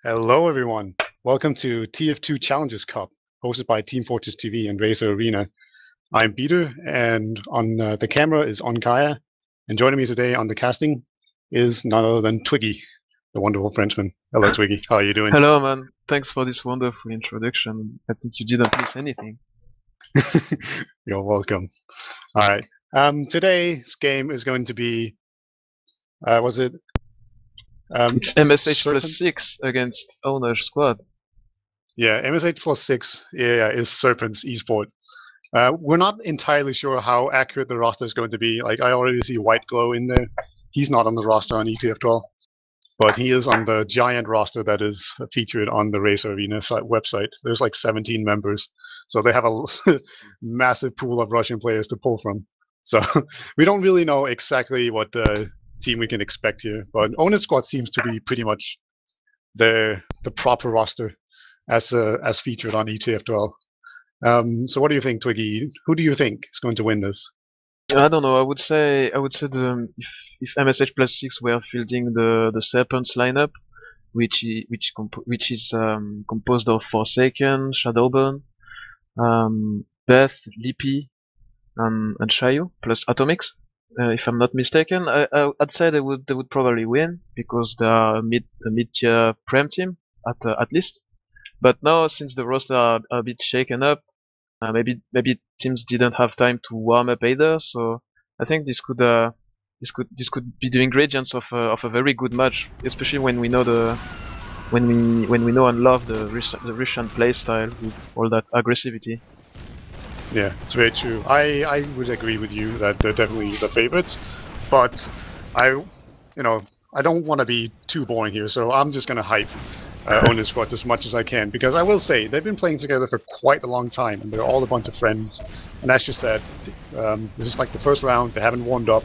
Hello, everyone. Welcome to TF2 Challenges Cup, hosted by teamfortress.tv and Razer Arena. I'm Peter, and on the camera is ownkaja, and joining me today on the casting is none other than Twiggy, the wonderful Frenchman. Hello, Twiggy. How are you doing? Hello, man. Thanks for this wonderful introduction. I think you didn't miss anything. You're welcome. All right. Today's game is going to be, was it? It's MSH Serpents? plus 6 against ownage squad. Yeah, MSH plus 6 is Serpents eSport. We're not entirely sure how accurate the roster is going to be. Like, I already see White Glow in there. He's not on the roster on ETF12, but he is on the giant roster that is featured on the Racer Arena website. There's like 17 members, so they have a massive pool of Russian players to pull from. So we don't really know exactly what team we can expect here, but ownage squad seems to be pretty much the proper roster as featured on ETF12. So what do you think, Twiggy? Who do you think is going to win this? I don't know. I would say if MSH plus 6 were fielding the Serpents lineup, which is composed of Forsaken, Shadowburn, Death, Lippy, and Shayu plus Atomics. If I'm not mistaken, I'd say they would probably win because they are a mid-tier prem team at least. But now, since the roster are a bit shaken up, maybe teams didn't have time to warm up either. So I think this could be the ingredients of a very good match, especially when we know when we know and love the Russian playstyle with all that aggressivity. Yeah, it's very true. I would agree with you that they're definitely the favorites, but I don't want to be too boring here, so I'm just gonna hype ownage squad as much as I can, because I will say they've been playing together for quite a long time, and they're all a bunch of friends. And as you said, this is like the first round. They haven't warmed up.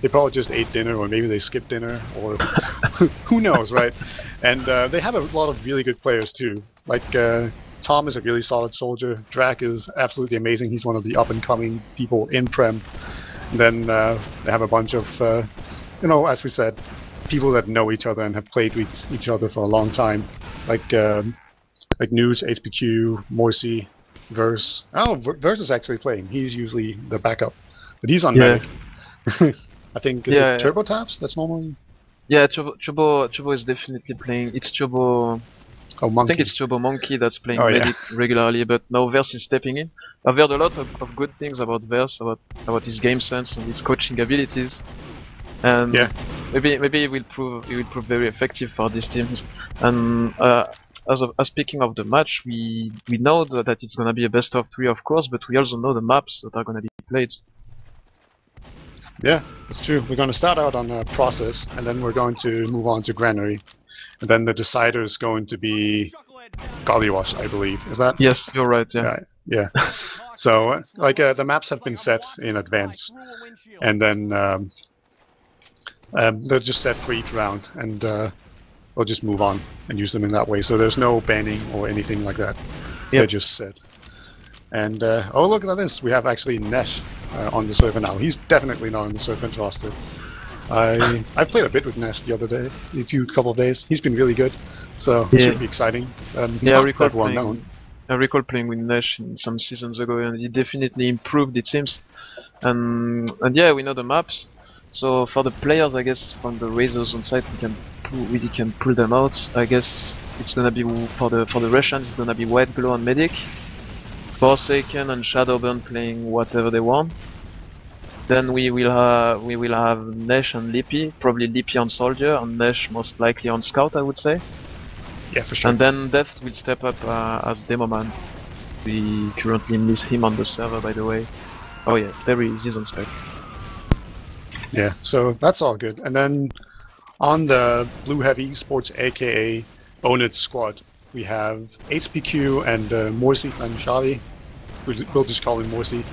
They probably just ate dinner, or maybe they skipped dinner, or who knows, right? And they have a lot of really good players too, like. Tom is a really solid soldier. Drac is absolutely amazing. He's one of the up-and-coming people in Prem. And then they have a bunch of, as we said, people that know each other and have played with each other for a long time, like News, HPQ, Morsi, Verse. Oh, Verse is actually playing. He's usually the backup, but he's on medic. I think is it Turbo Taps? That's normally. Yeah, Turbo is definitely playing. It's Turbo. Oh, Monkey. I think it's Turbo Monkey that's playing medic regularly, but now Verse is stepping in. I've heard a lot of good things about Verse, about his game sense and his coaching abilities, and maybe it will prove very effective for these teams. And as speaking of the match, we know that it's gonna be a best of 3, of course, but we also know the maps that are gonna be played. Yeah, it's true. We're going to start out on Process, and then we're going to move on to Granary. And then the decider is going to be Gollywash, I believe. Is that? Yes, you're right, yeah. Yeah. So, the maps have been set in advance. And then they're just set for each round. And we'll just move on and use them in that way. So there's no banning or anything like that. Yep. They're just set. And, oh, look at this. We have actually Nesh on the server now. He's definitely not on the Serpents roster. I played a bit with Nesh the other day, a couple of days. He's been really good, so it should be exciting. I recall playing with Nesh some seasons ago, and he definitely improved, it seems. And yeah, we know the maps. So for the players, I guess from the Razors on site, we can pull them out. I guess it's gonna be for the Russians. It's gonna be White Glow and Medic, Forsaken and Shadowburn playing whatever they want. Then we will have Nesh and Lippy, probably Lippy on Soldier, and Nesh most likely on Scout, I would say. Yeah, for sure. And then Death will step up as Demo Man. We currently miss him on the server, by the way. Oh yeah, there he is, he's on spec. Yeah, so that's all good. And then on the Blue Heavy Sports, aka ownage squad, we have HPQ and Morsi and Shali. We'll just call him Morsi.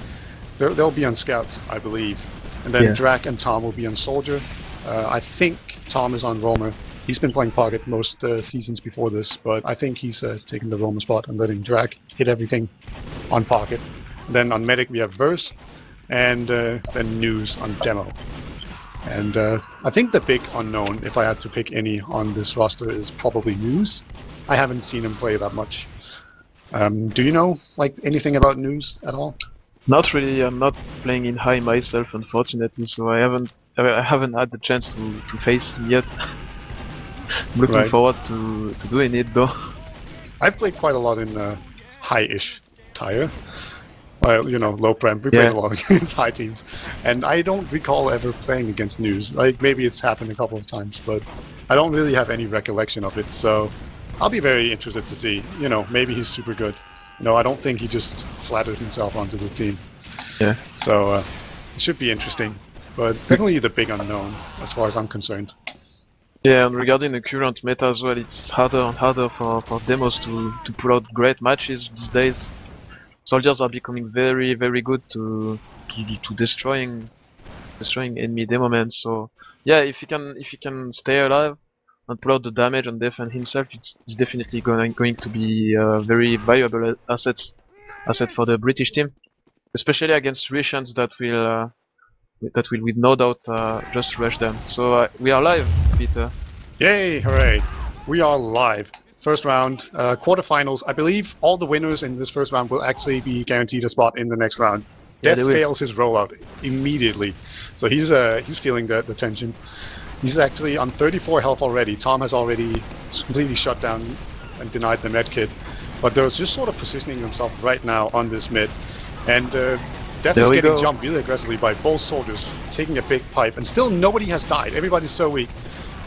They'll be on Scouts, I believe. And then Drac and Tom will be on Soldier. I think Tom is on Roamer. He's been playing Pocket most seasons before this, but I think he's taking the Roamer spot and letting Drac hit everything on Pocket. And then on Medic we have Verse, and then News on Demo. And I think the big unknown, if I had to pick any on this roster, is probably News. I haven't seen him play that much. Do you know like anything about News at all? Not really. I'm not playing in high myself, unfortunately, so I haven't had the chance to face him yet. I'm looking forward to doing it though. I've played quite a lot in high-ish tier. Well, you know, low prem. We played a lot against high teams, and I don't recall ever playing against News. Like maybe it's happened a couple of times, but I don't really have any recollection of it. So I'll be very interested to see. You know, maybe he's super good. No, I don't think he just flattered himself onto the team. Yeah. So it should be interesting, but definitely the big unknown as far as I'm concerned. Yeah, and regarding the current meta as well, it's harder and harder for demos to pull out great matches these days. Soldiers are becoming very, very good to destroying enemy demo men. So yeah, if he can stay alive and pull out the damage and defend himself, it's definitely going to be a very valuable asset for the British team, especially against Russians that will with no doubt just rush them. So we are live, Peter. Yay! Hooray! We are live. First round, quarterfinals. I believe all the winners in this first round will actually be guaranteed a spot in the next round. Yeah, Death fails his rollout immediately, so he's feeling the tension. He's actually on 34 health already. Tom has already completely shut down and denied the med kit, but they're just sort of positioning themselves right now on this mid, and Death is getting jumped really aggressively by both soldiers, taking a big pipe, and still nobody has died. Everybody's so weak.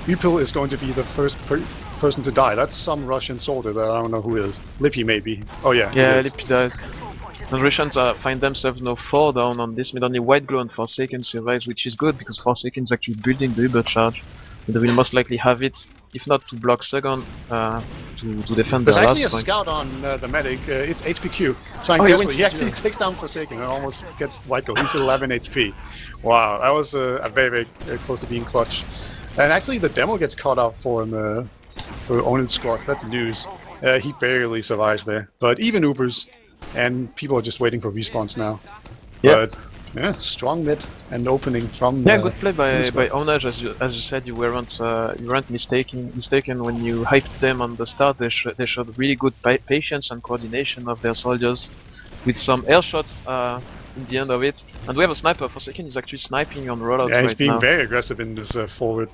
Upil is going to be the first person to die. That's some Russian soldier that I don't know who is. Lippy maybe. Oh yeah. Yeah, Lippy died. And Russians find themselves now 4 down on this mid. Only White Glow and Forsaken survives, which is good because Forsaken is actually building the Uber charge. And they will most likely have it, if not to block second, to defend the last point. There's actually a scout on the medic. It's HPQ trying desperately. He actually takes down Forsaken and almost gets White Glow. He's 11 HP. Wow, that was a very, very close to being clutch. And actually the demo gets caught up for him for ownage squad. That's news. He barely survives there. But even Ubers and people are just waiting for respawns now. Yep. But yeah, strong mid and opening from good play by ownage. As you said, you weren't mistaken when you hyped them on the start. They showed really good patience and coordination of their soldiers, with some air shots in the end of it. And we have a sniper. Forsaken is actually sniping on rollout. Yeah, he's being very aggressive in this forward.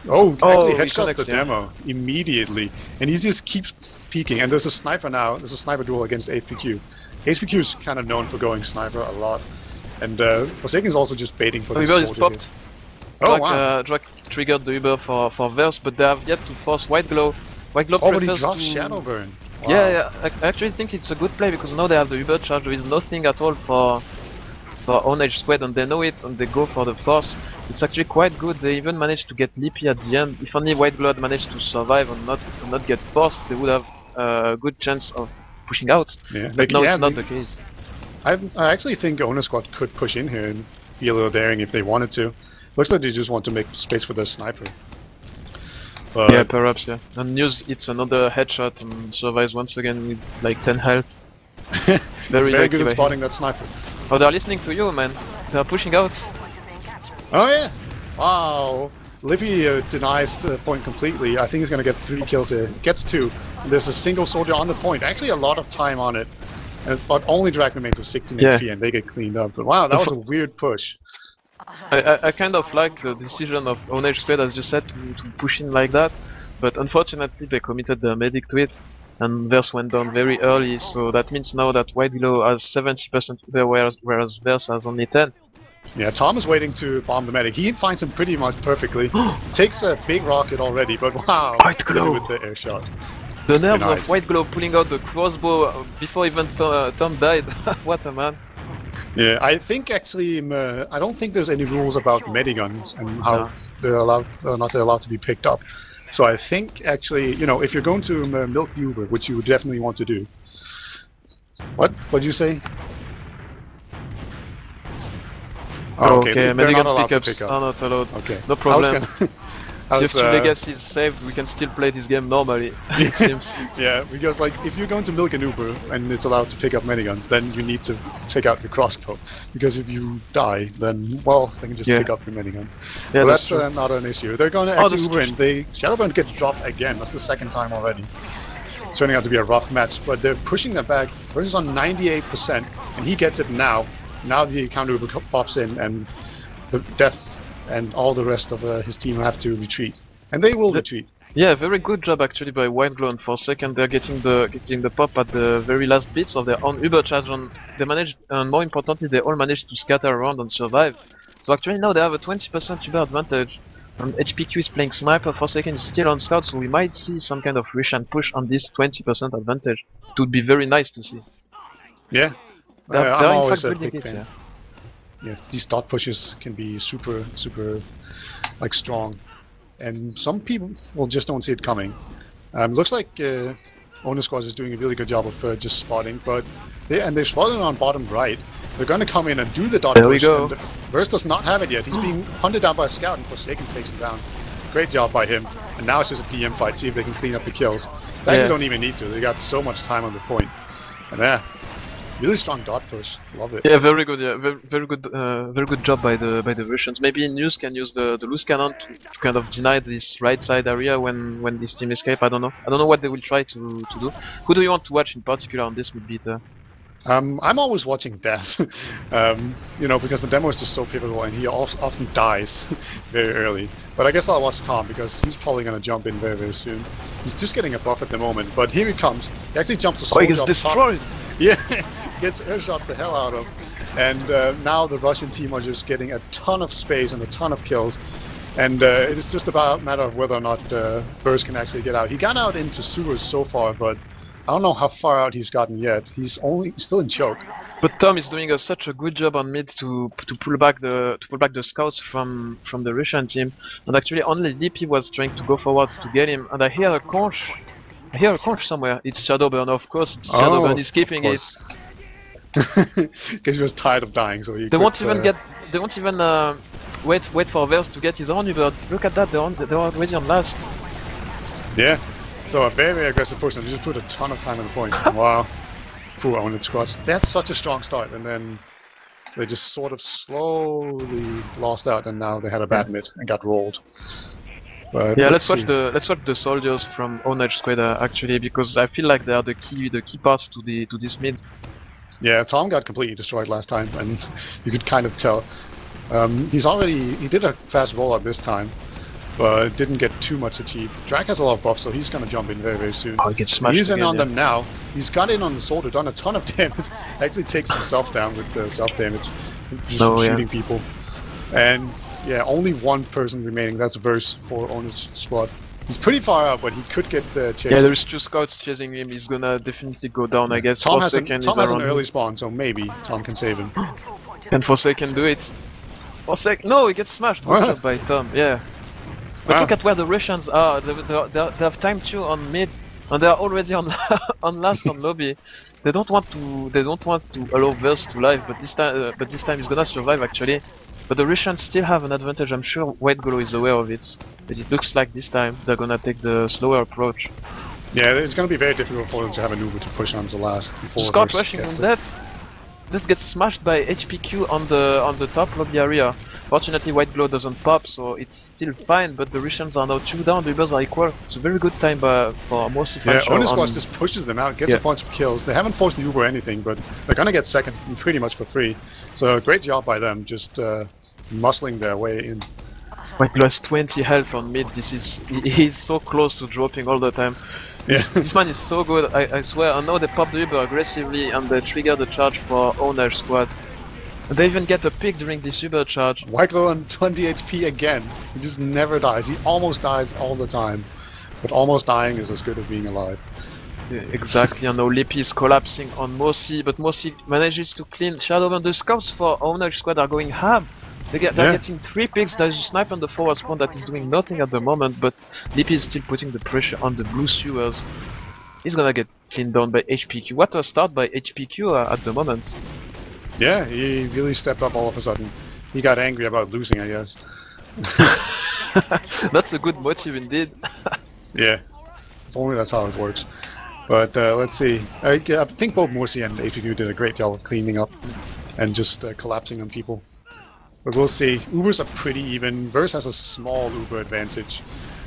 Actually headshots the demo immediately, and he just keeps peeking. And there's a sniper now. There's a sniper duel against HPQ. HPQ is kind of known for going sniper a lot, and Forsaken is also just baiting for the Uber is popped. Drag triggered the Uber for Verse, but they have yet to force White Glow. White Glow but he prefers dropped to... Shadowburn. Wow. Yeah, I actually think it's a good play because now they have the Uber charge. There is nothing at all for ownage squad, and they know it, and they go for the force. It's actually quite good. They even managed to get Lippy at the end. If only White Glow had managed to survive and not get forced, they would have a good chance of pushing out. Yeah, but no, it's not the case. I actually think Owner Squad could push in here and be a little daring if they wanted to. Looks like they just want to make space for the sniper. But yeah, perhaps, yeah. And News hits another headshot and survives once again with like 10 health. very good at spotting that sniper. Oh, they're listening to you, man. They're pushing out. Oh yeah! Wow! Lippy denies the point completely. I think he's gonna get 3 kills here. Gets 2. There's a single soldier on the point. Actually a lot of time on it. But only Drag remains with 16 HP and they get cleaned up. But wow, that was a weird push. I kind of like the decision of Ownage Squad, as you said, to push in like that. But unfortunately they committed their medic to it. And Verse went down very early, so that means now that White Glow has 70% whereas Verse has only 10. Yeah, Tom is waiting to bomb the medic. He finds him pretty much perfectly. Takes a big rocket already, but wow, White Glow with the air shot. The nerves of White Glow pulling out the crossbow before even Tom died. What a man. Yeah, I think actually, I don't think there's any rules about mediguns and how they're allowed, not they're allowed to be picked up. So I think actually, you know, if you're going to milk the Uber, which you would definitely want to do. What? What'd you say? Oh, okay, they're not allowed pickups to pick up. are not allowed. Okay, no problem. How's, TF2 Legacy is saved, we can still play this game normally, it seems. Yeah, because like if you're going to milk an Uber and it's allowed to pick up miniguns, then you need to take out your crossbow. Because if you die, then well, they can just pick up your minigun. Yeah, So that's not an issue. They're going to actually Uber in. Shadowburn gets dropped again. That's the second time already. It's turning out to be a rough match, but they're pushing that back. Versus on 98%, and he gets it now. Now the counter Uber pops in, and the death and all the rest of his team have to retreat, and they will retreat. Yeah, very good job actually by Whiteglow and Forsaken. They're getting the pop at the very last bits of their own Uber charge, and they managed, and more importantly, they all managed to scatter around and survive. So actually now they have a 20% Uber advantage. And HPQ is playing sniper, Forsaken is still on scout, so we might see some kind of rush and push on this 20% advantage. It would be very nice to see. Yeah, They're I'm in always fact a building big it, fan. yeah. Yeah, these dot pushes can be super like strong, and some people will just don't see it coming. Looks like Owner Squad is doing a really good job of just spotting, but they're spotting on bottom right. They're going to come in and do the dot There push. we go. And Burst does not have it yet. He's being hunted down by a scout, and Forsaken takes him down. Great job by him. And now it's just a DM fight. See if they can clean up the kills. They actually don't even need to. They got so much time on the point. And really strong dot push. Love it. Yeah, very good. Yeah, very good job by the Russians. Maybe News can use the loose cannon to kind of deny this right side area when this team escape. I don't know. I don't know what they will try to do. Who do you want to watch in particular on this mid-beat? I'm always watching Death, you know, because the demo is just so pivotal and he often dies very early. But I guess I'll watch Tom because he's probably going to jump in very soon. He's just getting a buff at the moment, but here he comes. He actually jumps a soldier. Oh, he gets destroyed! Yeah, gets airshot the hell out of. And now the Russian team are just getting a ton of space and a ton of kills. And it is just about a matter of whether or not Burst can actually get out. He got out into sewers so far, but I don't know how far out he's gotten yet. He's still in choke. But Tom is doing such a good job on mid to pull back the scouts from the Russian team. And actually only Lippy was trying to go forward to get him. And I hear a conch. I hear a conch somewhere. It's Shadowburn, of course. It's Shadowburn. He's keeping it. Because he was tired of dying, so he. They won't even wait for Verse to get his own Uber. Look at that. They're already on last. Yeah. So a very aggressive push, and they just put a ton of time on the point. Wow. Poor Ownage Squad. That's such a strong start, and then they just sort of slowly lost out, and now they had a bad mid and got rolled. But yeah, let's watch the soldiers from Ownage Squad actually, because I feel like they are the key parts to this mid. Yeah, Tom got completely destroyed last time, and you could kind of tell. He did a fast rollout this time, but didn't get too much achieved. Drake has a lot of buffs, so he's gonna jump in very soon. Oh, he gets smashed. He's in again, on them now. He's got in on the soldier, done a ton of damage. Actually takes himself down with the self damage, just shooting people. And yeah, only one person remaining. That's Verse for Ownage Squad. He's pretty far out, but he could get chased. Yeah, there's 2 scouts chasing him. He's gonna definitely go down, I guess. Tom has an early spawn, so maybe Tom can save him. And Forsaken do it. No, he gets smashed. Good job by Tom. Yeah. But look at where the Russians are. They have time 2 on mid, and they are already on on last on lobby. They don't want to allow Verse to live, but this time he's gonna survive actually. But the Russians still have an advantage. I'm sure Whiteglow is aware of it. But it looks like this time they're gonna take the slower approach. Yeah, it's gonna be very difficult for them to have an Uber to push on to last before Scout rushing on Death. This gets smashed by HPQ on the top lobby area. Fortunately, Whiteglow doesn't pop, so it's still fine. But the Russians are now 2 down. The Ubers are equal. It's a very good time for mostly. Yeah, Ownage Squad just pushes them out, gets a bunch of kills. They haven't forced the Uber or anything, but they're gonna get second pretty much for free. So great job by them, just muscling their way in. Whiteglow has 20 health on mid. He's so close to dropping all the time. Yeah. This man is so good, I swear. I know they pop the Uber aggressively and they trigger the charge for Ownage Squad. They even get a pick during this Uber charge. Whiteglow on 20 HP again. He just never dies. He almost dies all the time. But almost dying is as good as being alive. Yeah, exactly, and now Lippy is collapsing on Mossy, but Mossy manages to clean Shadowburn. The scouts for Ownage Squad are going ham. They're getting 3 picks. There's a sniper on the forward spawn that is doing nothing at the moment, but Lippy is still putting the pressure on the blue sewers. He's gonna get cleaned down by HPQ. What a start by HPQ at the moment. Yeah, he really stepped up all of a sudden. He got angry about losing, I guess. That's a good motive indeed. Yeah, if only that's how it works. But let's see. I think both Morsi and APQ did a great job of cleaning up and just collapsing on people. But we'll see. Ubers are pretty even. Verse has a small Uber advantage.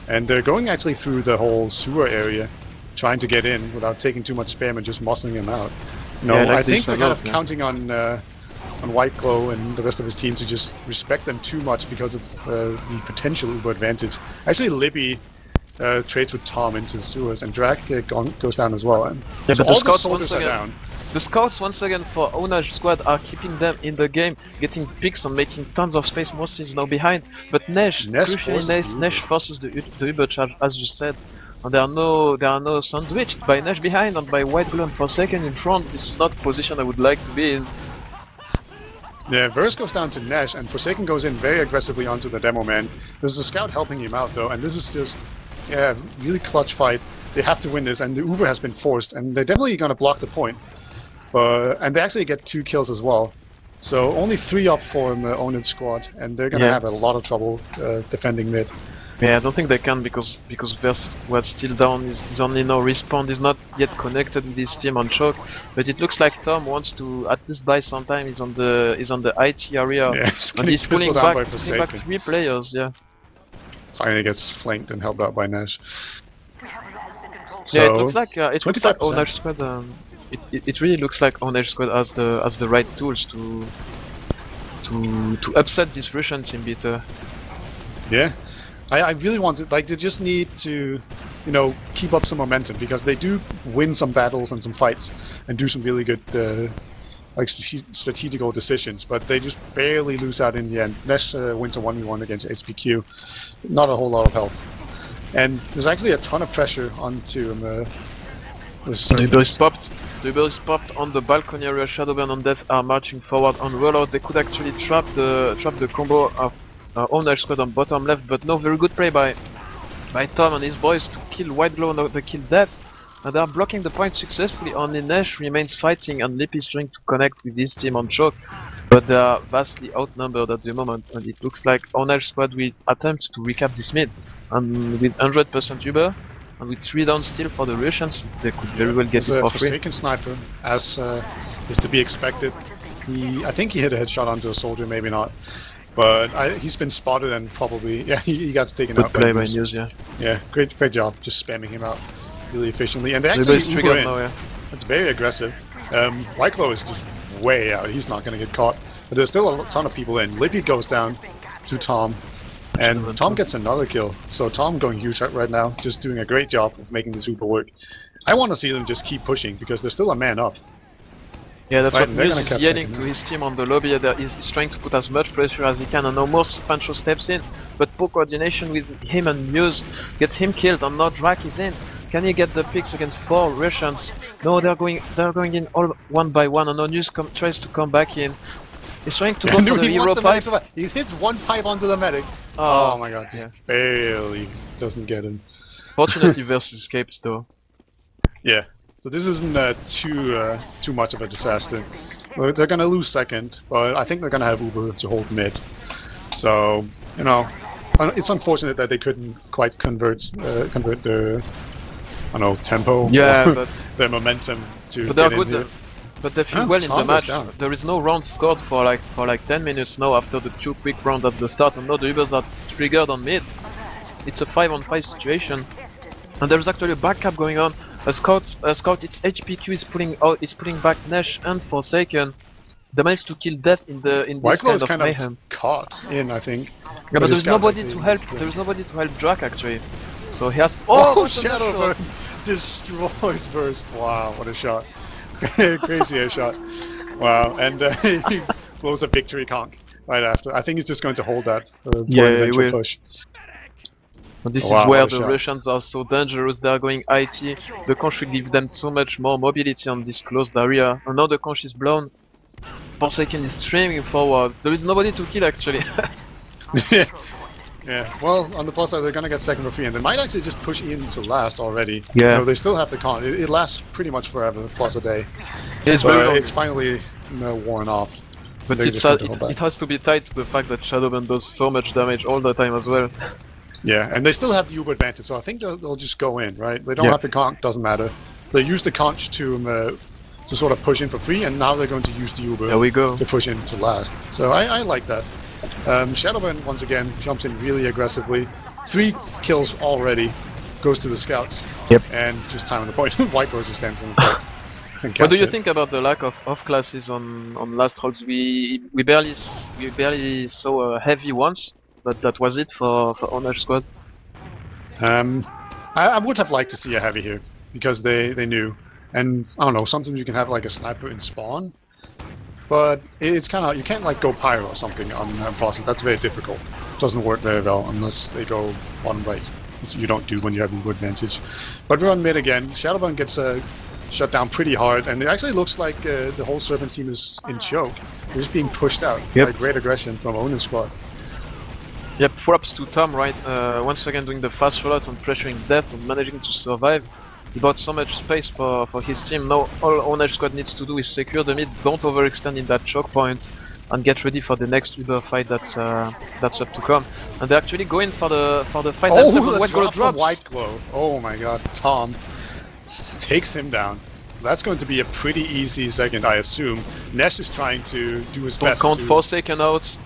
And they're going actually through the whole sewer area, trying to get in without taking too much spam and just muscling him out. You know, Yeah, I think they're kind of yeah. counting on White Glow and the rest of his team to just respect them too much because of the potential Uber advantage. Actually, Libby trades with Tom into the sewers, and Drak goes down as well. And Yeah, so but the all scouts soldiers once are again. down. The scouts once again for Ownage squad are keeping them in the game, getting picks and making tons of space. Morsi is now behind, but Nesh, crucially Nesh forces the Uber charge, as you said, and there are no sandwiched by Nesh behind and by White Glow and Forsaken in front. This is not a position I would like to be in. Yeah, Verse goes down to Nesh, and Forsaken goes in very aggressively onto the Demo Man. There's a scout helping him out though, and this is just, yeah, really clutch fight. They have to win this, and the Uber has been forced, and they're definitely gonna block the point. And they actually get 2 kills as well. So only 3 up for Ownage squad, and they're gonna have a lot of trouble defending mid. Yeah, I don't think they can because Verse was still down. He's only now respawned. He's not yet connected with his team on choke. But it looks like Tom wants to at least buy some time. He's on the IT area, Yeah, and he's pulling down back, by Forsaken. 3 players. Yeah. Finally gets flanked and helped out by Nash. So, Yeah, it looks like Ownage 25%. squad. It really looks like Ownage squad has the right tools to upset this Russian team beater. Yeah, I really want to, like, they just need to, you know, keep up some momentum, because they do win some battles and some fights and do some really good like strategical decisions, but they just barely lose out in the end. Nesh wins a 1v1 against HPQ, not a whole lot of help, and there's actually a ton of pressure onto the Uber is popped. The Uber is popped on the balcony area. Shadowburn and Death are marching forward on rollout. They could actually trap the combo of Ownage squad on bottom left, but no, very good play by Tom and his boys to kill White Glow and they kill Death. And they are blocking the point successfully. Only Nesh remains fighting, and Lip is trying to connect with his team on choke, but they are vastly outnumbered at the moment. And it looks like Ownage squad will attempt to recap this mid, and with 100% Uber. And with 3 down still for the Russians, they could very well get it for free. Forsaken sniper, as is to be expected. I think he hit a headshot onto a soldier, maybe not. But he's been spotted and probably, yeah, he got taken out. Good play by News, yeah. Yeah, great job, just spamming him out really efficiently. And they Uber actually is triggered now, yeah. That's very aggressive. White Glow is just way out. He's not going to get caught. But there's still a ton of people in. Libby goes down to Tom. And Tom gets another kill, so Tom going huge right now, just doing a great job of making the super work. I want to see them just keep pushing, because there's still a man up. Yeah, that's Right, what they're Muse gonna is catch yelling second. to his team on the lobby. He's trying to put as much pressure as he can, and almost Fancho steps in, but poor coordination with him and Muse gets him killed, and now Drak is in. Can he get the picks against 4 Russians? No, they're going in all one by one, and now Muse tries to come back in. He's trying to go for the hero pipe. He hits one pipe onto the medic. Oh my god, just barely doesn't get him. Fortunately, Verse escaped though. Yeah, so this isn't too much of a disaster. Well, they're gonna lose second, but I think they're gonna have Uber to hold mid. So, you know, it's unfortunate that they couldn't quite convert the, I don't know, tempo, yeah, or but their momentum to but they're get in good. here. But they feel well in the Tom goes match. down. There is no round scored for like 10 minutes now after the 2 quick rounds at the start, and now the Ubers are triggered on mid. It's a 5-on-5 situation, and there's actually a backup going on. A scout, its HPQ is pulling back Nesh and Forsaken. They managed to kill Death in this kind of mayhem. Caught in, I think. Yeah, but there's nobody to help. There's nobody to help Drak actually. So he has. Oh, Shadowburn destroys Verse. Wow, what a shot! Crazy air shot. Wow, and he blows a victory conch right after. I think he's just going to hold that for an eventual push. And this is where the Russians are so dangerous. They are going IT. The conch will give them so much more mobility on this closed area. And now the conch is blown. Forsaken is streaming forward. There is nobody to kill actually. Yeah, well, on the plus side, they're gonna get second for free, and they might actually just push in to last already. Yeah. You know, they still have the con. It lasts pretty much forever, plus a day. It's finally worn off. But it has to be tied to the fact that Shadowburn does so much damage all the time as well. Yeah, and they still have the Uber advantage, so I think they'll just go in, right? They don't have the conch, doesn't matter. They use the conch to sort of push in for free, and now they're going to use the Uber There we go. to push in to last. So I like that. Shadowburn, once again, jumps in really aggressively. 3 kills already, goes to the scouts, and just time on the point. White Rose stands on the point. What do you think about the lack of classes on last rolls? We barely saw a heavy once, but that was it for Ownage squad. I would have liked to see a heavy here because they knew, and I don't know. Sometimes you can have like a sniper in spawn, but it's kind of you can't like go pyro or something on process. That's very difficult. Doesn't work very well unless they go one right, which you don't do when you have a good advantage. But we're on mid again. Shadowburn gets shut down pretty hard, and it actually looks like the whole Serpent team is in choke. They're just being pushed out by great aggression from Ownage squad. Yep, props to Tom, right? Once again doing the fast rollout and pressuring death and managing to survive. He bought so much space for his team. Now all Ownage squad needs to do is secure the mid, don't overextend in that choke point, and get ready for the next Uber fight that's up to come. And they're actually going for the fight. Oh, the White Glow drops. White Glow. Oh my god, Tom takes him down. That's going to be a pretty easy second, I assume. Nesh is trying to do his best. Don't count Forsaken out.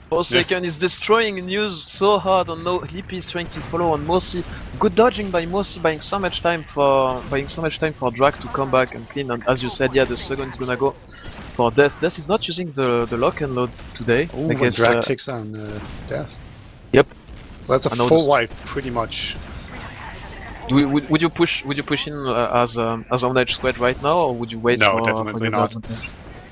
Forsaken is destroying news so hard, and now Lippy is trying to follow on Mossy. Good dodging by Mossy, buying so much time for Drak to come back and clean. And as you said, yeah, the second is gonna go for Death. Death is not using the lock and load today. Ooh, I guess Drak takes on Death. Yep. So that's a full wipe, pretty much. Would you push in as Ownage squad right now, or would you wait? No, definitely not.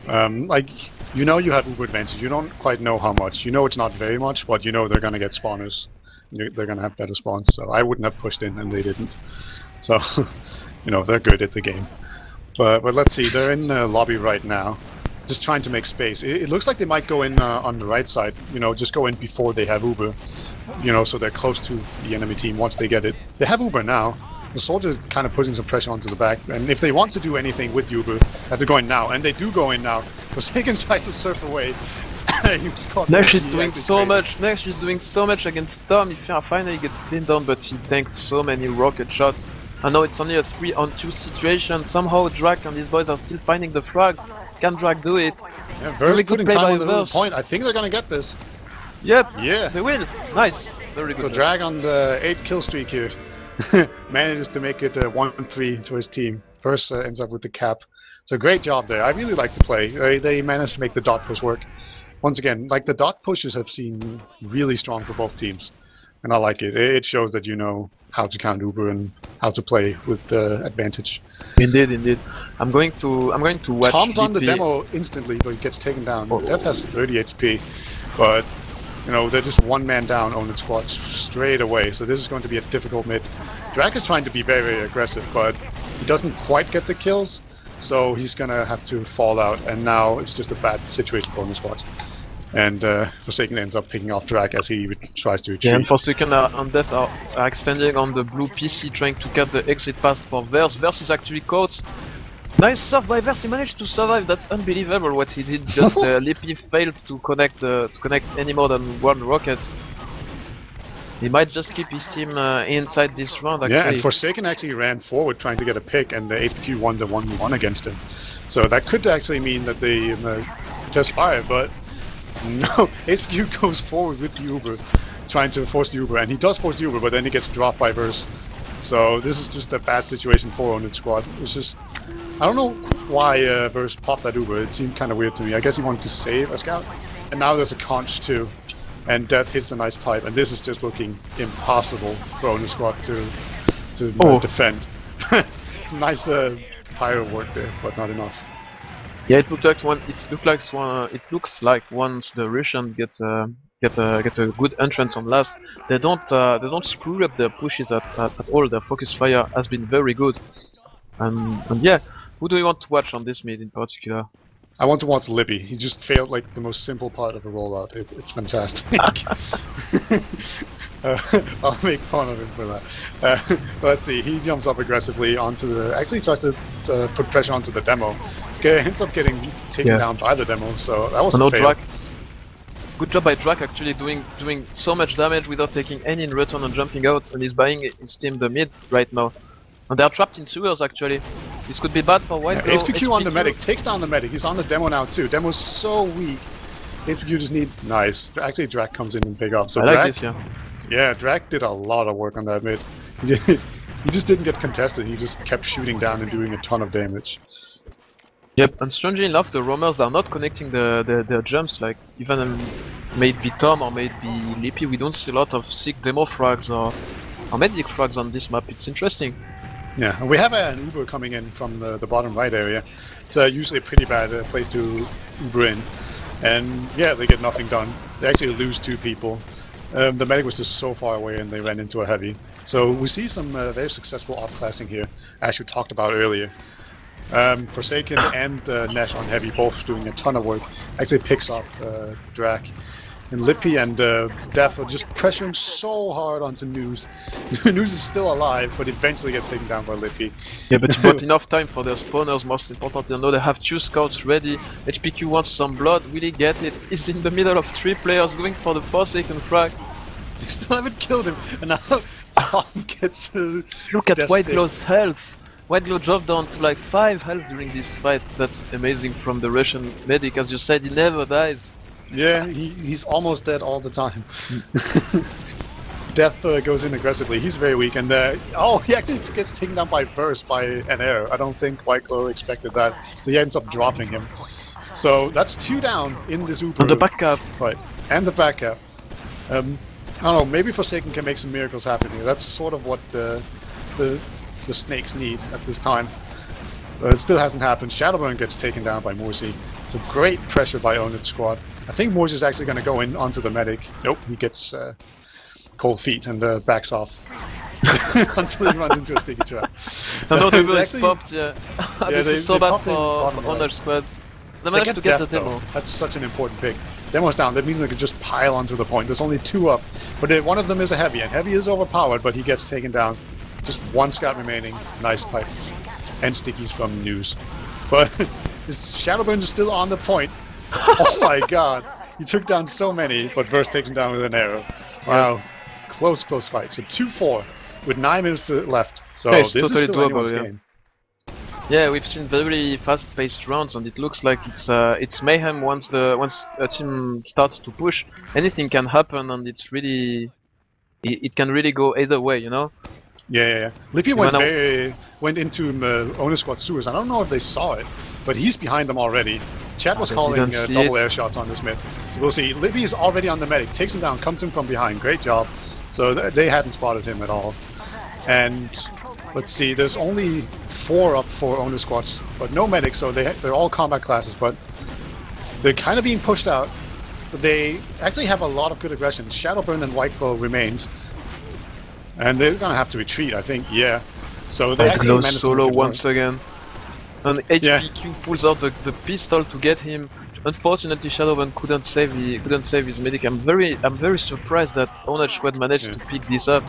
Like. You know you have Uber advantage, you don't quite know how much. You know it's not very much, but you know they're gonna get spawners. They're gonna have better spawns, so I wouldn't have pushed in and they didn't. So, you know, they're good at the game. But let's see, they're in lobby right now, just trying to make space. It looks like they might go in on the right side, you know, just go in before they have Uber. You know, so they're close to the enemy team once they get it. They have Uber now. The soldier kind of putting some pressure onto the back, and if they want to do anything with Uber, they're going now, and they do go in now. Forsaken tries to surf away. He was caught. Nesh is doing so much. Nesh is doing so much against Tom. He finally gets pinned down, but he tanked so many rocket shots. And now it's only a 3-on-2 situation. Somehow Drak and his boys are still finding the frag. Can Drak do it? Yeah, Verse putting time on the little point. I think they're gonna get this. Yep. Yeah. They will. Nice. Very good. So Drag on the 8 kill streak here. Manages to make it 1-3 to his team. First ends up with the cap. So great job there. I really like the play. They managed to make the dot push work. Once again, like the dot pushes have seemed really strong for both teams, and I like it. It shows that you know how to count Uber and how to play with the advantage. Indeed, indeed. I'm going to watch. Tom's on the demo instantly, but he gets taken down. Death has 30 HP, but you know, they're just one man down on the squad straight away, so this is going to be a difficult mid. Drak is trying to be very, very aggressive, but he doesn't quite get the kills, so he's gonna have to fall out, and now it's just a bad situation for the squad. And Forsaken ends up picking off Drak as he tries to retreat. Yeah, and Forsaken and Death are extending on the blue PC, trying to cut the exit path for Verse. Verse is actually caught. Nice stuff by Verse, he managed to survive. That's unbelievable what he did. Just Lippy failed to connect any more than one rocket. He might just keep his team inside this round actually. Yeah, and Forsaken actually ran forward trying to get a pick, and the HQ won the 1v1 against him. So that could actually mean that they test fire, but no, HQ goes forward with the Uber, trying to force the Uber, and he does force the Uber, but then he gets dropped by Verse. So this is just a bad situation for Ownage squad. It's just, I don't know why Verse popped that Uber. It seemed kind of weird to me. I guess he wanted to save a scout, and now there's a conch too. And Death hits a nice pipe, and this is just looking impossible for Ownage squad to defend. It's nice pyro work there, but not enough. Yeah, it looks like once the Russian get a good entrance on last, they don't screw up their pushes at all. Their focus fire has been very good. And yeah, who do you want to watch on this mid in particular? I want to watch Libby. He just failed like the most simple part of the rollout. It's fantastic. I'll make fun of him for that. Let's see. He jumps up aggressively onto the. Actually, tries to put pressure onto the demo. Ends up getting taken down by the demo. So that was a fail. Good job by Drak actually doing so much damage without taking any in return and jumping out, and he's buying his team the mid right now. And they are trapped in sewers actually. This could be bad for White Glow. HPQ on the medic, takes down the medic. He's on the demo now too. Demo's so weak. HPQ just need nice. Actually, Drak comes in and pick up. So I Drak, like this, yeah. Yeah, Drak did a lot of work on that mid. He just didn't get contested. He just kept shooting down and doing a ton of damage. Yep, and strangely enough, the roamers are not connecting their jumps. Like even maybe Tom or maybe Lippy, we don't see a lot of sick demo frags or medic frags on this map. It's interesting. Yeah, and we have an Uber coming in from the bottom right area. It's usually a pretty bad place to Uber in. And yeah, they get nothing done. They actually lose 2 people. The medic was just so far away and they ran into a heavy. So we see some very successful off-classing here, as you talked about earlier. Forsaken and Nash on heavy, both doing a ton of work. Actually picks up Drak. And Lippy and Def are just pressuring so hard onto News. News is still alive, but eventually gets taken down by Lippy. Yeah, but he bought enough time for their spawners, most importantly. I know they have 2 scouts ready. HPQ wants some blood, will he get it? He's in the middle of 3 players going for the Forsaken frag. They still haven't killed him, and now Tom gets Look at Death White Stick. Glow's health! White Glow dropped down to like 5 health during this fight. That's amazing from the Russian medic. As you said, he never dies. Yeah, he's almost dead all the time. Death goes in aggressively. He's very weak, and oh, he actually gets taken down by Burst by an arrow. I don't think White Glow expected that, so he ends up dropping him. So that's 2 down in this Uber. And the backup. Right, and the backup. I don't know. Maybe Forsaken can make some miracles happen here. That's sort of what the snakes need at this time. But it still hasn't happened. Shadowburn gets taken down by Morsi. So great pressure by Ownage squad. I think Morsi is actually going to go in onto the medic. Nope, he gets cold feet and backs off until he runs into a sticky trap. I know the birds popped, yeah. Yeah, This is so bad for Ownage squad. They managed to get the demo. Though. That's such an important pick. Demo's down. That means they could just pile onto the point. There's only 2 up, but one of them is a heavy, and heavy is overpowered, but he gets taken down. Just 1 scout remaining. Nice pipes and stickies from News. But Shadowburn is still on the point. Oh my god. He took down so many, but Verse takes him down with an arrow. Wow. Close fight. So 2-4 with 9 minutes left. So yeah, this totally is still doable, anyone's yeah. game. Yeah, we've seen very fast-paced rounds, and it looks like it's mayhem once a team starts to push. Anything can happen, and it's really it can really go either way, you know. Yeah. Lippy went into Ownage squad sewers. I don't know if they saw it, but he's behind them already. Chad was calling double air shots on this mid. So we'll see. Lippy is already on the medic, takes him down, comes in from behind. Great job. So they hadn't spotted him at all. And let's see, there's only 4 up for Ownage squads, but no medic, so they're all combat classes, but they're kind of being pushed out. But they actually have a lot of good aggression. Shadowburn and White Glow remains. And they're gonna have to retreat, I think, yeah. So they actually managed to solo once again. And HPQ Yeah. pulls out the pistol to get him. Unfortunately, Shadowburn couldn't save his medic. I'm very surprised that Ownage squad managed to pick this up.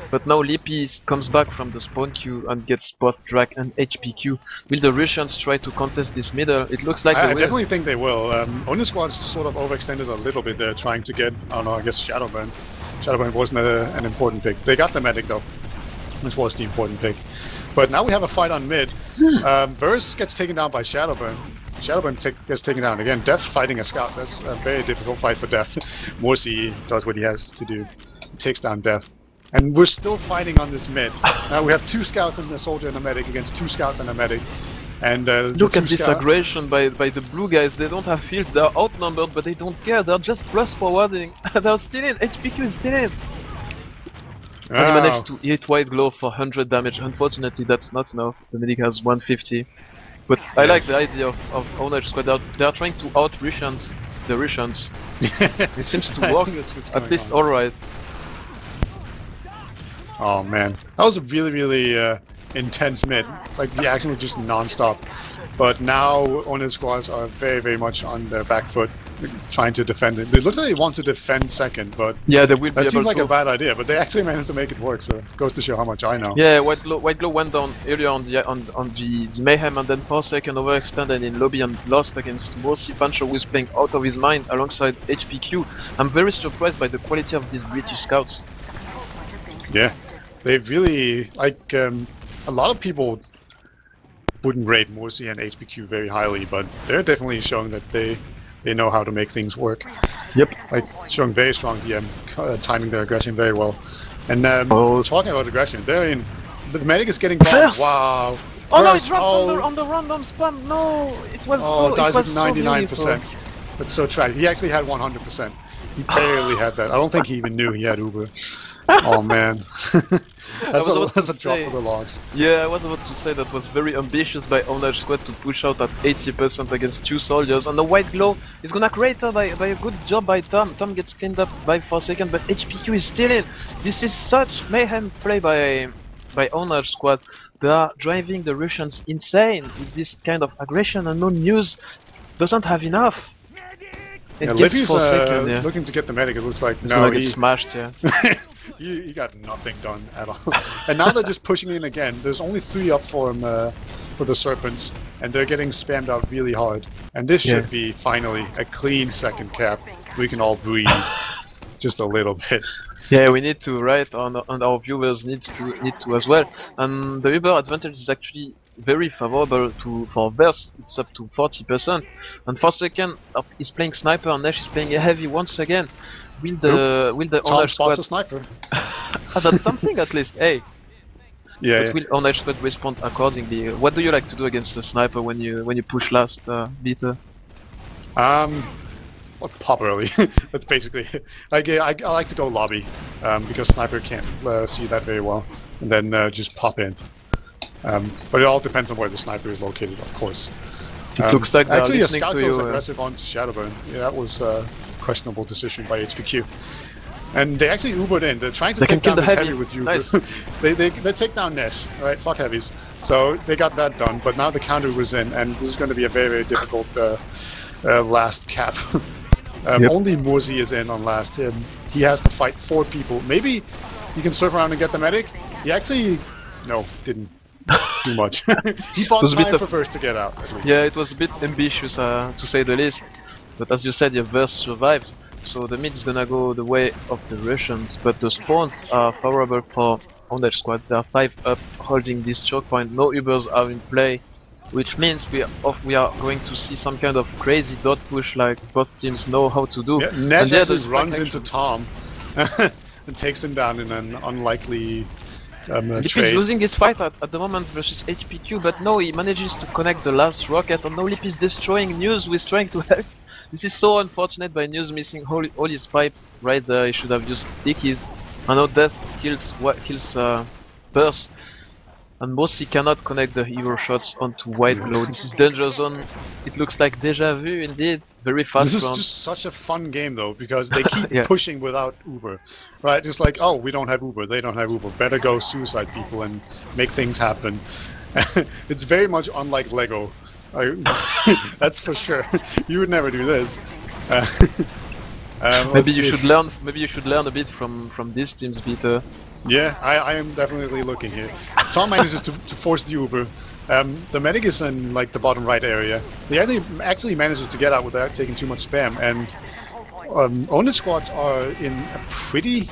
But now Lippy comes back from the spawn queue and gets both Drak and HPQ. Will the Russians try to contest this middle? It looks like I definitely think they will. Ownage squad's sort of overextended a little bit there, trying to get, I don't know, I guess Shadowburn. Shadowburn wasn't an important pick. They got the medic though. This was the important pick. But now we have a fight on mid. Verse gets taken down by Shadowburn. Shadowburn gets taken down again. Def fighting a scout. That's a very difficult fight for Def. Morsi does what he has to do. He takes down Def. And we're still fighting on this mid. Now we have 2 scouts and a soldier and a medic against 2 scouts and a medic. And look at this aggression by the blue guys. They don't have fields, they are outnumbered, but they don't care. They're just plus forwarding. They're still in. HPQ is still in. And he managed to hit White Glow for 100 damage. Unfortunately, that's not enough. The medic has 150. But I like the idea of Ownage squad. They're trying to out Russians. The Russians. It seems to work. At least alright. Oh man, that was a really intense mid. Like the action was just non-stop. But now Ownage squads are very much on their back foot. trying to defend it. It looks like they want to defend second, but yeah, they will be that able seems like to. a bad idea. But they actually managed to make it work, so it goes to show how much I know. Yeah, White Glow went down earlier on the Mayhem, and then for a second overextended in lobby and lost against Morsi. Fancho, who is playing out of his mind alongside HPQ. I'm very surprised by the quality of these British scouts. Yeah, they've really, like, a lot of people wouldn't rate Morsi and HPQ very highly, but they're definitely showing that they know how to make things work. Yep. Like, showing very strong DM, timing their aggression very well. And talking about aggression, they're in. The medic is getting bombed. Wow. Oh no, it's dropped on the random spam. No, it was oh, so. dies It was with so 99%. beautiful. That's so tragic. He actually had 100%. He barely had that. I don't think he even knew he had Uber. Oh man. That's a drop for the logs. Yeah, I was about to say that was very ambitious by Ownage Squad to push out at 80% against 2 soldiers, and the White Glow is gonna crater by a good job by Tom. Tom gets cleaned up by 4 seconds, but HPQ is still in. This is such mayhem play by Ownage Squad. They are driving the Russians insane with this kind of aggression, and no news doesn't have enough. Yeah, Lippy's looking to get the medic, it looks like. It's no, gonna get smashed, yeah. he got nothing done at all. And now they're just pushing in again. There's only 3 up for him for the Serpents, and they're getting spammed out really hard. And this should be finally a clean second cap. We can all breathe just a little bit. Yeah, we need to, right? And our viewers need to as well. And the Uber advantage is actually very favorable for Verse. It's up to 40%. And for second, he's playing sniper, and Nash is playing a heavy once again. Will the Ownage Squad a sniper? that's something at least. Hey. Yeah. But will Ownage Squad respond accordingly? What do you like to do against the sniper when you push last, Vita? Pop early. That's basically it. I like to go lobby because sniper can't see that very well, and then just pop in. But it all depends on where the sniper is located, of course. It looks like actually a scout goes aggressive onto Shadowburn. Yeah, that was a questionable decision by HPQ. And they actually Ubered in. They're trying to take down this heavy with you. Nice. they take down Nesh, right? Fuck heavies. So they got that done. But now the counter was in, and this is going to be a very, very difficult last cap. Only Morsi is in on last hit. He has to fight 4 people. Maybe he can surf around and get the medic. He actually, didn't do much. He bought time for first to get out. Yeah, it was a bit ambitious to say the least. But as you said, your Verse survived. So the mid is gonna go the way of the Russians. But the spawns are favorable for Ownage Squad. They are 5 up, holding this choke point. No Ubers are in play, which means we are going to see some kind of crazy dot push like both teams know how to do. Yeah, Ned actually runs into Tom and takes him down in an unlikely Lip is losing his fight at the moment versus HPQ, but no, he manages to connect the last rocket, and no, Lip is destroying News, who is trying to help. This is so unfortunate by News missing all his pipes right there. He should have used stickies. And now Death kills Burst. And Morsi cannot connect the hero shots onto White Glow. This is danger zone. It looks like deja vu indeed. Very fast This round. is just such a fun game though, because they keep pushing without Uber. Right? It's like, oh, we don't have Uber, they don't have Uber. Better go suicide people and make things happen. It's very much unlike Lego. That's for sure. You would never do this. Maybe you should learn. Maybe you should learn a bit from these teams, Peter. Yeah, I am definitely looking here. Tom manages to force the Uber. The medic is in like the bottom right area. He actually manages to get out without taking too much spam, and Ownage squads are in a pretty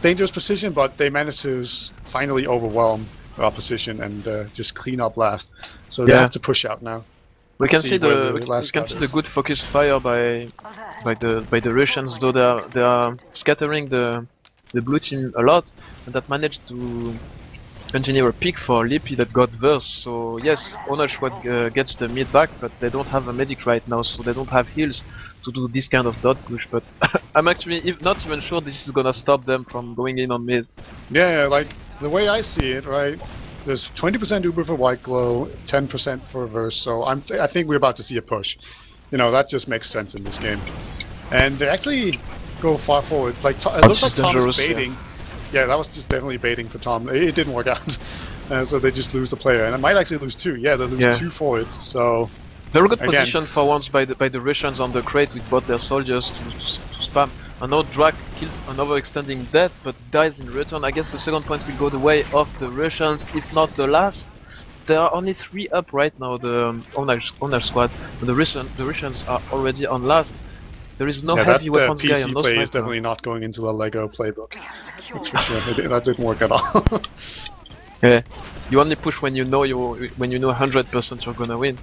dangerous position, but they manage to finally overwhelm the opposition and just clean up last. So they have to push out now. We can see the good focus fire by the Russians, though they are scattering the blue team a lot, and that managed to engineer a pick for Lippy that got Verse. So yes, Ownage Squad gets the mid back, but they don't have a medic right now, so they don't have heals to do this kind of dot push. But I'm actually not even sure this is gonna stop them from going in on mid. Yeah, like the way I see it, right? There's 20% Uber for White Glow, 10% for Verse, so I think we're about to see a push. You know, that just makes sense in this game. And they actually go far forward. Like it looks like Tom is baiting. Yeah, that was just definitely baiting for Tom. It didn't work out. So they just lose the player. And it might actually lose 2. Yeah, they lose 2 forwards. So Very good Again, position for once by the Russians on the crate with both their soldiers to spam. And now Drak kills an overextending death, but dies in return. I guess the second point will go the way of the Russians, if not the last. There are only 3 up right now, the ownage squad, but the Russians are already on last. There is no heavy weapons guy and PC no play sniper. is definitely not going into the Lego playbook. That's for sure. That didn't work at all. Yeah, you only push when you know 100% you're gonna win.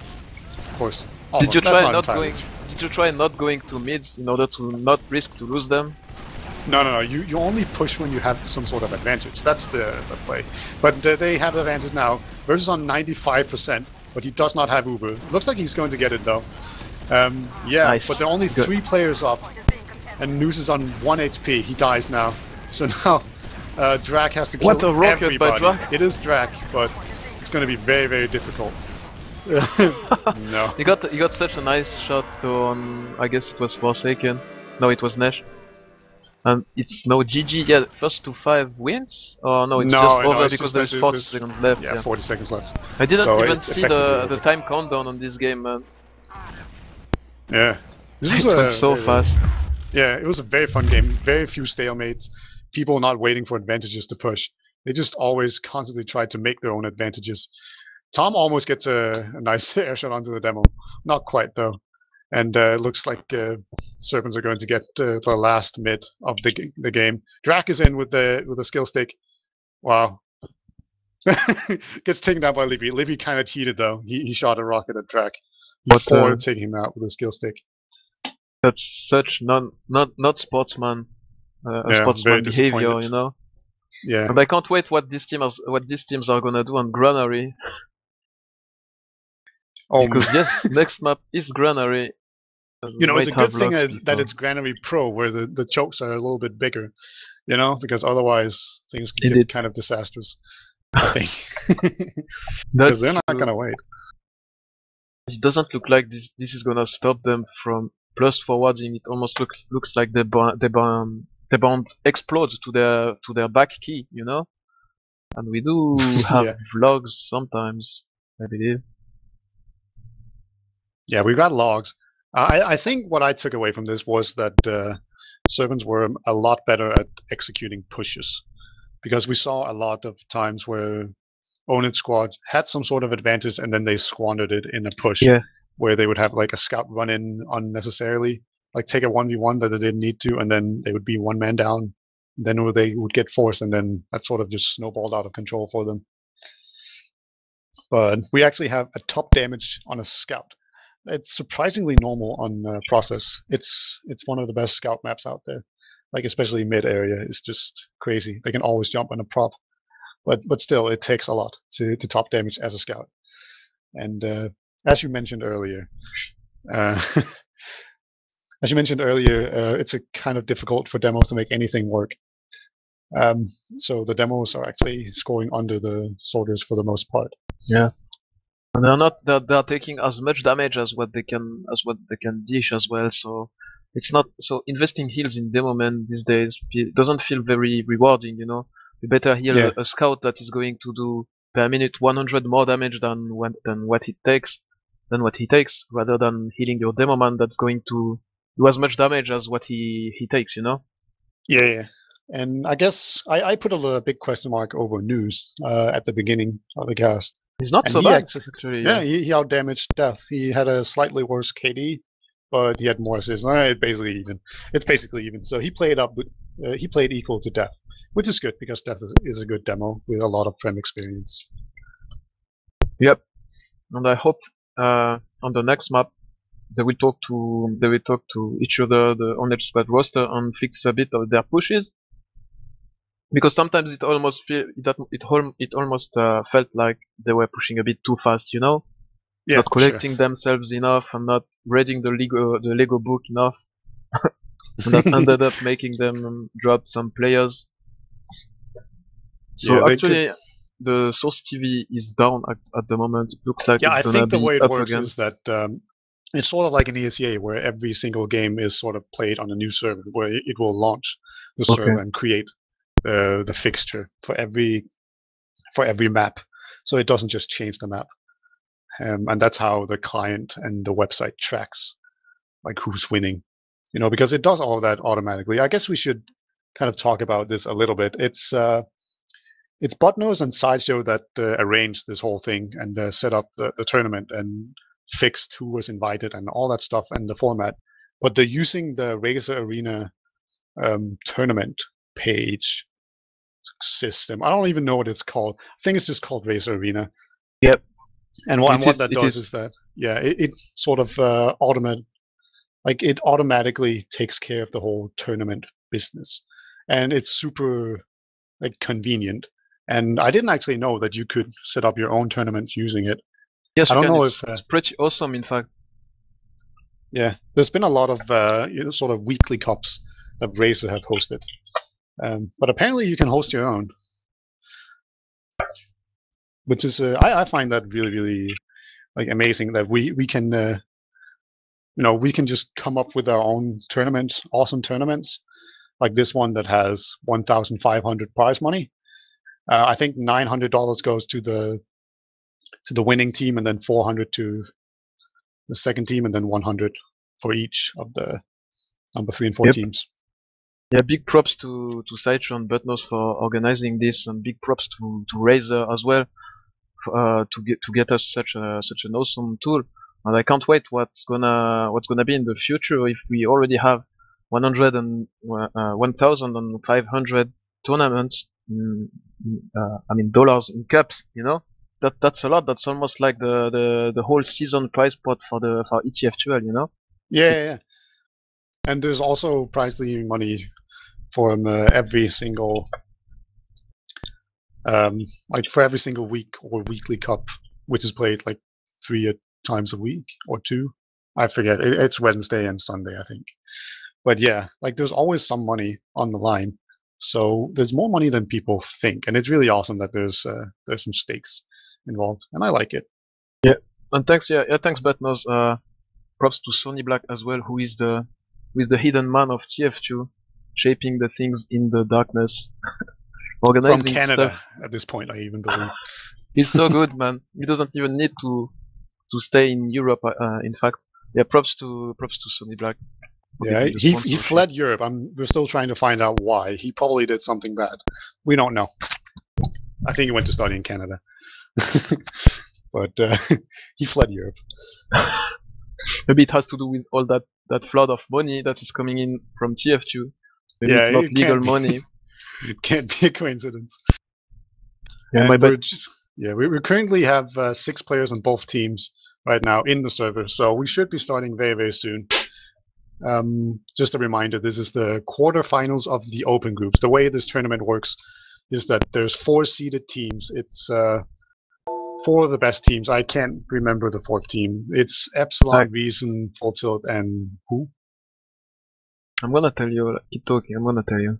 Of course. Did you That's try not not entirely going? true. Did you try not going to mids in order to not risk to lose them? No. You only push when you have some sort of advantage. That's the play. But they have advantage now. Versus on 95%, but he does not have Uber. Looks like he's going to get it though. Yeah, Nice. but there are only Good. 3 players up, and Noose is on 1 HP. He dies now. So now Drak has to kill What a rocket by everybody. Drak. It is Drak, but it's going to be very, very difficult. No. You got such a nice shot though on, I guess it was Forsaken. No, it was Nesh. And it's no GG. Yeah, first to 5 wins. Oh no, it's just over it's because just there's that 40 seconds left. Yeah, 40 seconds left. I didn't So even it's see effectively the over. time countdown on this game, man. Yeah. It went so fast. Yeah, it was a very fun game. Very few stalemates. People not waiting for advantages to push. They just always constantly tried to make their own advantages. Tom almost gets a nice air shot onto the demo. Not quite though. And it looks like Serpents are going to get the last mid of the game. Drak is in with the skill stick. Wow. Gets taken down by Livy. Livy kind of cheated though. He shot a rocket at Drak before taking him out with a skill stick. That's such not sportsman Yeah, sportsman very behavior, disappointed. you know. Yeah. And I can't wait what these teams are gonna do on Granary. Because yes, next map is Granary. You know, it's a good thing that people. it's Granary Pro, where the chokes are a little bit bigger, you know, because otherwise things could Indeed. get kind of disastrous, I think. That's Because they're not true. going to wait. It doesn't look like this is gonna stop them from plus forwarding. It almost looks like they bound explode to their back key, you know. And we do have Yeah. vlogs sometimes, I believe. Yeah, we got logs. I think what I took away from this was that Serpents were a lot better at executing pushes, because we saw a lot of times where Ownage squad had some sort of advantage and then they squandered it in a push, Yeah. where they would have like a scout run in unnecessarily, like take a 1v1 that they didn't need to, and then they would be 1 man down. Then they would get forced, and then that sort of just snowballed out of control for them. But we actually have a top damage on a scout. It's surprisingly normal on Process. It's one of the best scout maps out there. Like especially mid area, it's just crazy. They can always jump on a prop, but still, it takes a lot to top damage as a scout. And as you mentioned earlier, it's a kind of difficult for demos to make anything work. So the demos are actually scoring under the soldiers for the most part. Yeah. And they're taking as much damage as what they can dish as well, so it's not so investing heals in demo man these days doesn't feel very rewarding, you know. You better heal a scout that is going to do per minute 100 more damage than what he takes rather than healing your demo man that's going to do as much damage as what he takes, you know. Yeah. And I guess I put a big question mark over News at the beginning of the cast. He's not And so he bad, actually, actually. yeah, he outdamaged Death. He had a slightly worse KD, but he had more assists. It's basically even. So he played he played equal to Death, which is good because Death is a good demo with a lot of prem experience. Yep. And I hope on the next map they will talk to each other, the ownage squad roster, and fix a bit of their pushes. Because sometimes it almost felt like they were pushing a bit too fast, you know, not collecting themselves enough and not reading the Lego book enough, and that ended up making them drop some players. So actually, the Source TV is down at the moment. It looks like it's gonna be up again. I think the way it works is that it's sort of like an ESEA where every single game is sort of played on a new server, where it will launch the server and create the fixture for every map, so it doesn't just change the map. and that's how the client and the website tracks like who's winning. Because it does all of that automatically. I guess we should kind of talk about this a little bit. It's Botnose and Sideshow that arranged this whole thing and set up the tournament and fixed who was invited and all that stuff and the format. But they're using the Razor Arena tournament page system. I don't even know what it's called. I think it's just called Razor Arena. Yep. And what that does is that it sort of it automatically takes care of the whole tournament business, and it's super convenient. And I didn't actually know that you could set up your own tournaments using it. Yes, I don't know if it's pretty awesome, in fact. Yeah, there's been a lot of sort of weekly cups that Razer have hosted, but apparently you can host your own, which is I find that really really amazing that we can we can just come up with our own tournaments, awesome tournaments, like this one that has 1,500 prize money. I think $900 goes to the winning team, and then 400 to the second team, and then 100 for each of the number 3 and 4 teams. Yeah, big props to Sideshow and Butnose for organizing this, and big props to Razer as well to get us such an awesome tool. And I can't wait what's gonna be in the future if we already have 1,500 tournaments. Dollars in cups. That's a lot. That's almost like the whole season prize pot for ETF12. Yeah. And there's also prize leading money from every single for every single week or weekly cup, which is played 3 times a week or 2. I forget. It's Wednesday and Sunday, I think. But yeah, there's always some money on the line. So there's more money than people think, and it's really awesome that there's some stakes involved, and I like it. Yeah, and thanks Butnose. Props to Sonny Black as well, who is the hidden man of TF2, shaping the things in the darkness, organizing from Canada stuff. At this point, I even believe. He's so good, man. He doesn't even need to stay in Europe. In fact, yeah. Props to Sonny Black. Yeah, he fled Europe. We're still trying to find out why. He probably did something bad. We don't know. I think he went to study in Canada. But he fled Europe. Maybe it has to do with all that flood of money that is coming in from TF2. Maybe it's not legal money. It can't be a coincidence. Yeah, we currently have 6 players on both teams right now in the server, so we should be starting very, very soon. Just a reminder, this is the quarterfinals of the open groups. The way this tournament works is that there's 4 seeded teams. It's 4 of the best teams. I can't remember the 4th team. It's Epsilon, Reason, Full Tilt, and who? I'm gonna tell you. Keep talking. I'm gonna tell you.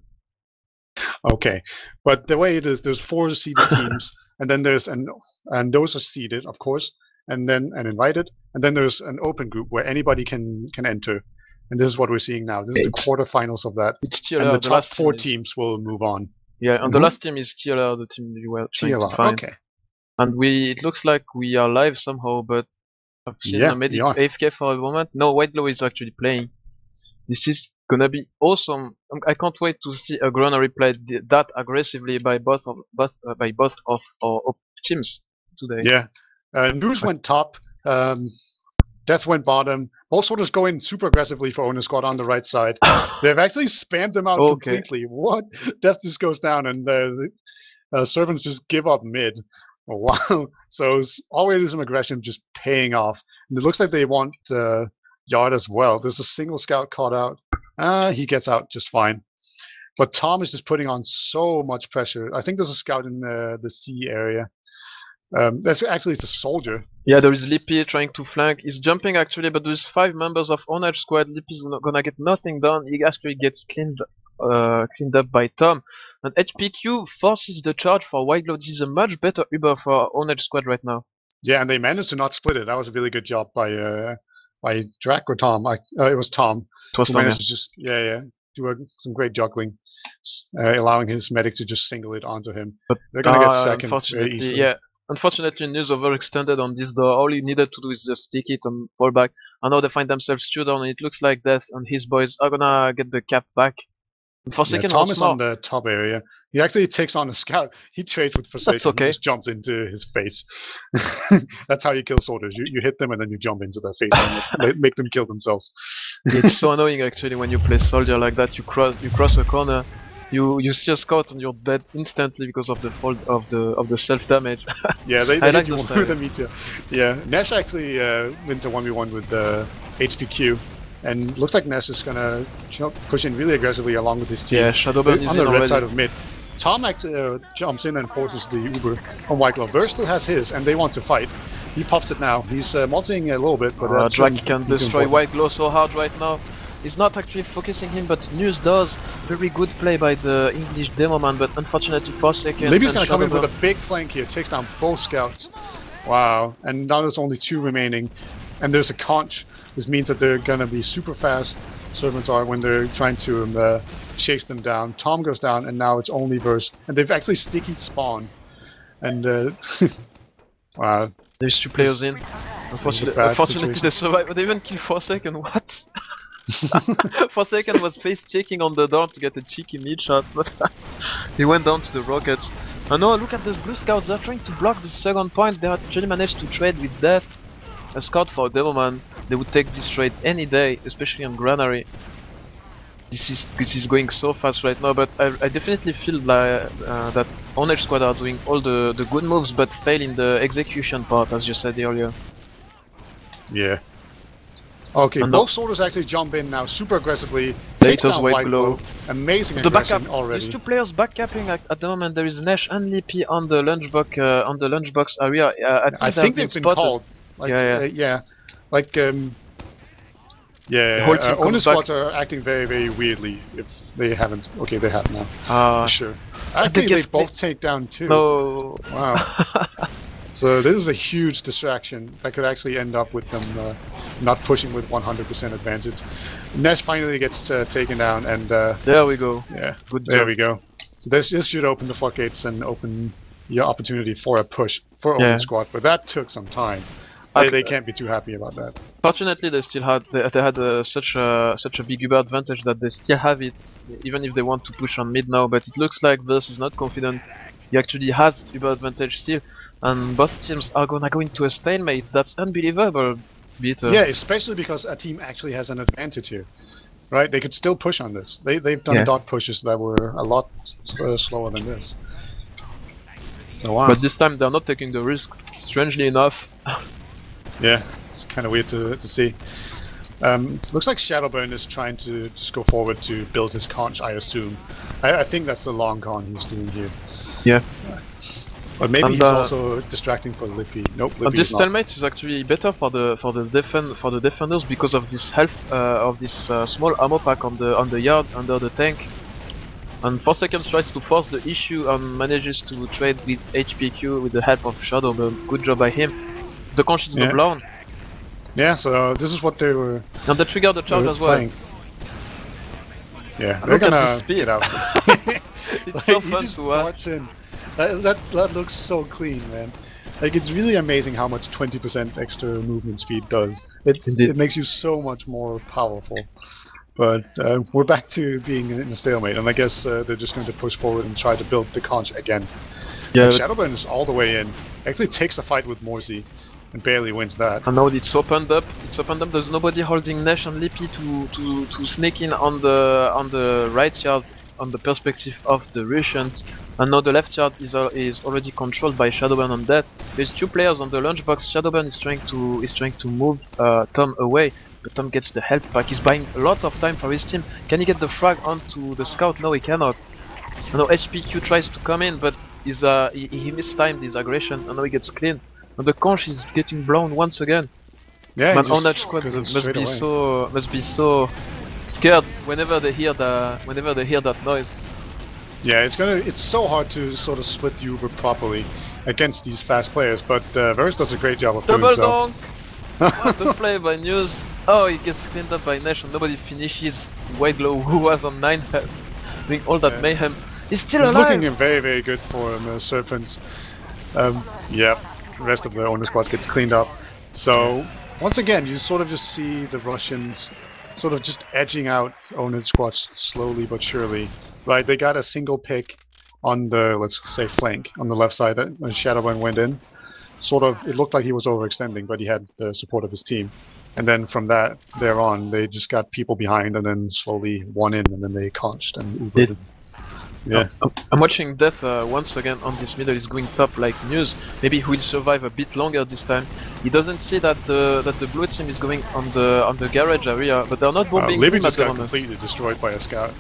Okay, but the way it is, there's 4 seeded teams, and then and those are seeded, of course, and invited, and then there's an open group where anybody can enter. And this is what we're seeing now. This is the quarterfinals of that. It's TLR, and the top 4 teams will move on. Yeah, and the last team is TLR, the team you were trying to find. Okay. And it looks like we are live somehow, but I've seen Medic AFK for a moment. No, Whitelaw is actually playing. This is gonna be awesome. I can't wait to see a Granary play that aggressively by both of our teams today. Yeah, News went top. Death went bottom. Also just going super aggressively for Owner Squad on the right side. They've actually spammed them out completely. What? Death just goes down, and the Serpents just give up mid. Oh, wow. So it's already some aggression just paying off. And it looks like they want Yard as well. There's a single scout caught out. He gets out just fine. But Tom is just putting on so much pressure. I think there's a scout in the C area. That's actually the soldier. Yeah, there is Lippy trying to flank. He's jumping actually, but there's 5 members of ownage squad. Lippy's not gonna get nothing done. He actually gets cleaned up by Tom. And HPQ forces the charge for Whitelaw. This is a much better Uber for ownage squad right now. Yeah, and they managed to not split it. That was a really good job by Drac or Tom. It was Tom. It was Tom, managed to just do some great juggling, allowing his medic to just single it onto him. But they're gonna get second unfortunately, very easily. yeah. Unfortunately, News overextended on this door. All he needed to do is just stick it and fall back. And now they find themselves two down, and it looks like Death and his boys are gonna get the cap back. And Yeah, Forsaken Tom once is more. on the top area. He actually takes on a scout. He trades with Forsaken. That's okay. He just jumps into his face. That's how you kill soldiers. You hit them and then you jump into their face and make them kill themselves. It's so annoying actually when you play soldier like that. You cross a corner, you see a scout and you're dead instantly because of the fall of the self damage. Yeah, they I hit like you those with a meteor. Yeah, Nash actually wins a 1v1 with HPQ, and looks like Nash is gonna push in really aggressively along with his team. Yeah, Shadowburn is on in the red already. side of mid. Tom actually jumps in and forces the Uber on White Glove. Burr still has his, and they want to fight. He pops it now. He's multing a little bit, but Drake can destroy White Glow so hard right now. He's not actually focusing him, but News does. Very good play by the English demo man, but unfortunately Forsaken. Libby's gonna come in with a big flank here, takes down both scouts. Wow, and now there's only 2 remaining. And there's a conch, which means that they're gonna be super fast, Serpents are, when they're trying to chase them down. Tom goes down, and now it's only Verse. And they've actually sticky spawn. And wow. There's 2 players in. Unfortunately they survive, but they even kill Forsaken, what? Forsaken was face checking on the door to get a cheeky mid shot, but he went down to the rockets. And now look at those blue scouts, they're trying to block the second point. They actually managed to trade with Death. A scout for a demo man. They would take this trade any day, especially on Granary. This is going so fast right now, but I definitely feel like that ownage squad are doing all the good moves but fail in the execution part, as you said earlier. Yeah. Okay, And both soldiers actually jump in now super aggressively. Takes down White Glow. Amazing The aggression backup. already. There's 2 players backcapping at the moment. There is Nash and Lippy on the lunchbox area. I think they've been called. Like, yeah. Like The whole team owner comes squads are acting very, very weirdly. If they haven't, okay, they have now. For sure. Actually, they both take down too. No. Wow. So this is a huge distraction that could actually end up with them not pushing with 100% advantage. Nash finally gets taken down, and there we go. Yeah, good there job. we go. So this should open the floodgates and open your opportunity for a push for owner squad, but that took some time. They can't be too happy about that. Fortunately, they still had such a big Uber advantage that they still have it, even if they want to push on mid now. But it looks like Verse is not confident. He actually has Uber advantage still, and both teams are gonna go into a stalemate. That's unbelievable. Yeah, especially because a team actually has an advantage here, right? They could still push on this. They've done dot pushes that were a lot slower than this. So, wow. But this time they're not taking the risk. Strangely enough. Yeah, it's kind of weird to see. Looks like Shadowburn is trying to just go forward to build his conch, I assume. I think that's the long con he's doing here. Yeah. But maybe he's also distracting for Lippy. Nope, Lippy this is not. stalemate is actually better for the defenders because of this health of this small ammo pack on the yard under the tank. And Forsaken tries to force the issue and manages to trade with HPQ with the help of Shadowburn. Good job by him. The conch is not blown. Yeah, so this is what they were. And they trigger the charge as well. Yeah, they're gonna get out. It's like, so fun to watch. That looks so clean, man. Like, it's really amazing how much 20% extra movement speed does. It makes you so much more powerful. But we're back to being in a stalemate, and I guess they're just going to push forward and try to build the conch again. Yeah, Shadowburn is all the way in. Actually takes a fight with Morsey and barely wins that. And now it's opened up. There's nobody holding Nash and Lippy to sneak in on the right yard on the perspective of the Russians. And now the left yard is already controlled by Shadowburn and Death. There's 2 players on the lunchbox. Shadowburn is trying to move Tom away, but Tom gets the health pack. He's buying a lot of time for his team. Can he get the frag onto the scout? No, he cannot. And now HPQ tries to come in, but he mistimed his aggression, and now he gets clean. And the conch is getting blown once again. Yeah, man, ownage squad must be so scared whenever they hear that noise. Yeah, it's so hard to sort of split the Uber properly against these fast players, but Verse does a great job of doing so. Double donk! What a play by News. Oh, he gets cleaned up by Nash and nobody finishes White Glow, who was on 9 health, doing all that mayhem. He's still alive! Looking very, very good for Serpents. Yeah, the rest of the owner squad gets cleaned up. So once again, you sort of just see the Russians sort of just edging out owner squads slowly but surely. Right, they got a single pick on the, let's say, flank on the left side when Shadowburn went in. Sort of, it looked like he was overextending, but he had the support of his team. And then from that there on, they just got people behind, and then slowly won in, and then they conched and Ubered. Yeah. I'm watching Death once again on this middle. He's going top like news. Maybe he will survive a bit longer this time. He doesn't see that the blue team is going on the garage area, but they're not bombing Libby him just at the got moment. completely destroyed by a scout.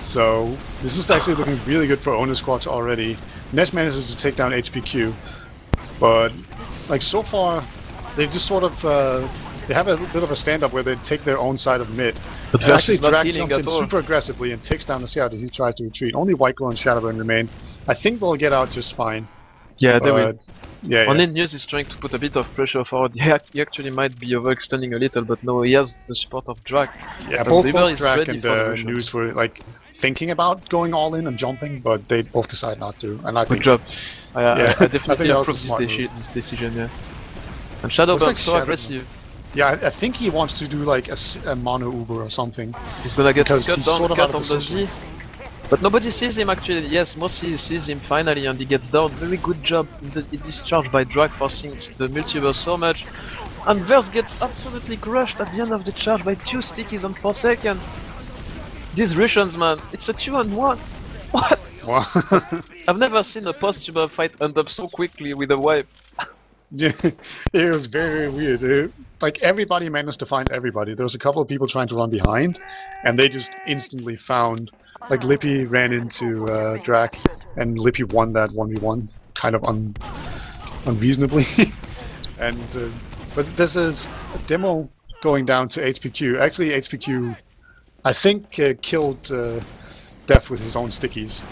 So this is actually looking really good for owner squads already. Nesh manages to take down HPQ, but like so far, they've just sort of they have a bit of a stand-up where they take their own side of mid. But And Verse actually, is not Drag healing jumps at in all. super aggressively and takes down the scout as he tries to retreat. Only Whiteglow and Shadowburn remain. I think they'll get out just fine. Yeah, they will. Yeah, Only News is trying to put a bit of pressure forward. He actually might be overextending a little, but no, he has the support of Drag. yeah. And Both River is Drag ready and for the Russians. News were like thinking about going all in and jumping, but they both decide not to. And I Good think job. Yeah, I I think definitely that was a approve smart move. this decision, yeah. And Shadowburn like so Shadowburn. aggressive. yeah, I think he wants to do like a mono Uber or something. He's gonna get Because cut he's down, sort of cut out of on the position. Z. But nobody sees him actually. Yes, Mossy sees him finally and he gets down. Very good job in discharge by Drag, forcing the multiverse so much. And Verse gets absolutely crushed at the end of the charge by 2 stickies on 4 seconds. These Russians, man, it's a 2-on-1. What? Wow. I've never seen a post-tuber fight end up so quickly with a wipe. Yeah, it was very weird. Like everybody managed to find everybody. There was a couple of people trying to run behind, and they just instantly found. Like Lippy ran into Drac, and Lippy won that 1v1 kind of unreasonably. And but there's a demo going down to HPQ. Actually, HPQ, I think, killed Death with his own stickies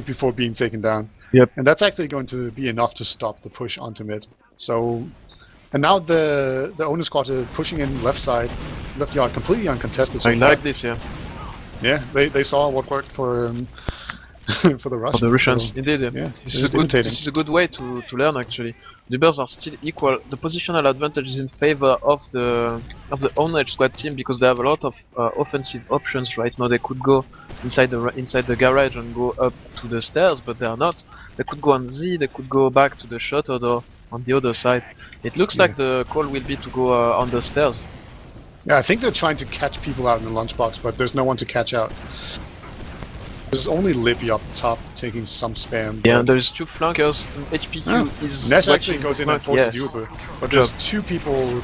before being taken down. Yep. And that's actually going to be enough to stop the push onto mid. So, and now the owner squad are pushing in left side, left yard, completely uncontested. So I like this, yeah. yeah, they saw what worked for for the Russians. For the Russians, So, indeed. yeah, This it's is, imitating. this is a good way to learn actually. The Bears are still equal. The positional advantage is in favor of the ownage squad team because they have a lot of offensive options right now. They could go inside the garage and go up to the stairs, but they are not. They could go on Z. They could go back to the shutter door on the other side. It looks like the call will be to go on the stairs. Yeah, I think they're trying to catch people out in the lunchbox, but there's no one to catch out. There's only Lippy up top taking some spam. Yeah, but- and there's 2 flankers. And HPQ is Nesh watching actually goes in and flank, forces yes. Uber, but there's 2 people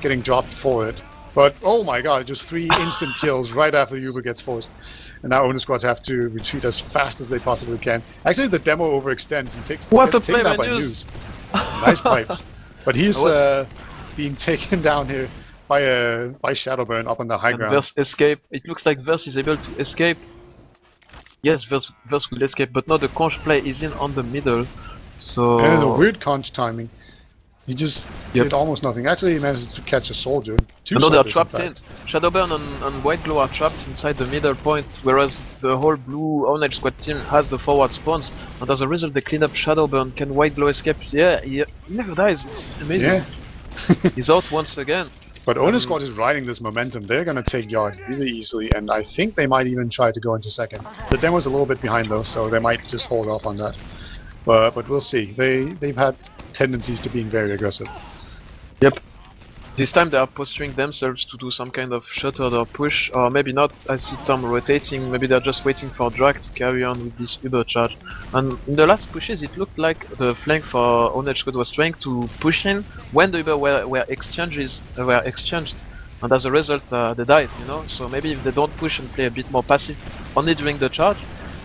getting dropped for it. But oh my god, just 3 instant kills right after Uber gets forced. And now owner squads have to retreat as fast as they possibly can. Actually, the demo overextends and gets What a taken play down by by News. News. Nice pipes. But he's being taken down here by Shadowburn up on the high And ground. Verse escape. It looks like Verse is able to escape. Yes, Verse will escape, but now the conch play is in on the middle. So And there's a weird conch timing. He just Yep. did almost nothing. Actually, he managed to catch a soldier. 2 no, they're soldiers, trapped in in. fact. Shadowburn and Whiteglow are trapped inside the middle point, whereas the whole blue ownage squad team has the forward spawns, and as a result they clean up Shadowburn. Can Whiteglow escape? Yeah, he never dies. It's amazing. Yeah. He's out once again. But owner squad is riding this momentum. They're gonna take yard really easily, and I think they might even try to go into second. The demo's a little bit behind though, so they might just hold off on that. But we'll see. They've had tendencies to being very aggressive. Yep. This time they are posturing themselves to do some kind of shutter or push, or maybe not. I see Tom rotating, maybe they're just waiting for Drag to carry on with this Uber charge. And in the last pushes it looked like the flank for Ownage Squad was trying to push in when the Uber were exchanged, and as a result they died, you know? So maybe if they don't push and play a bit more passive only during the charge,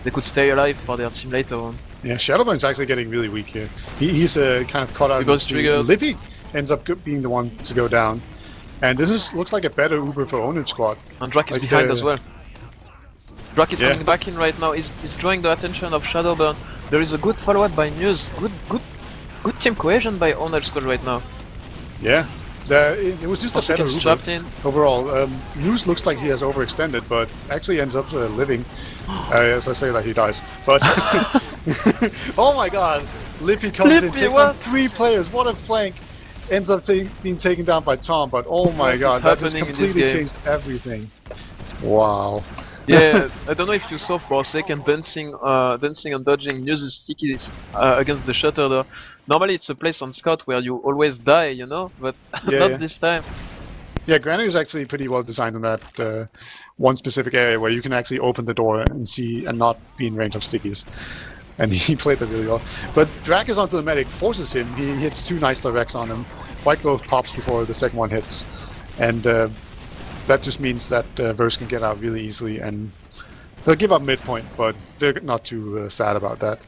they could stay alive for their team later on. Yeah, Shadowburn's actually getting really weak here. He's kind of caught out. He goes triggered. Lippy ends up being the one to go down. And this looks like a better Uber for Ownage squad. And Drak is Like behind the- as well. Drak is Yeah. coming back in right now. He's drawing the attention of Shadowburn. There is a good follow-up by News. Good team cohesion by Ownage Squad right now. Yeah, it was just a better Gets Uber trapped in. overall. News looks like he has overextended, but actually ends up living. As I say that he dies. But oh my god, Lippy comes in, Lippy, takes what? on 3 players. What a flank! Ends up being taken down by Tom, but oh my What god, is that just happening in this completely game? changed everything. Wow. Yeah, I don't know if you saw for a second dancing and dodging uses stickies against the shutter door. Normally it's a place on scout where you always die, you know, but Yeah, not yeah. this time. Yeah, Granny is actually pretty well designed in that one specific area where you can actually open the door and see and not be in range of stickies. And he played that really well. But Drac is onto the medic, forces him, he hits 2 nice directs on him. White Glove pops before the second one hits. And that just means that Verse can get out really easily, and they'll give up midpoint, but they're not too sad about that.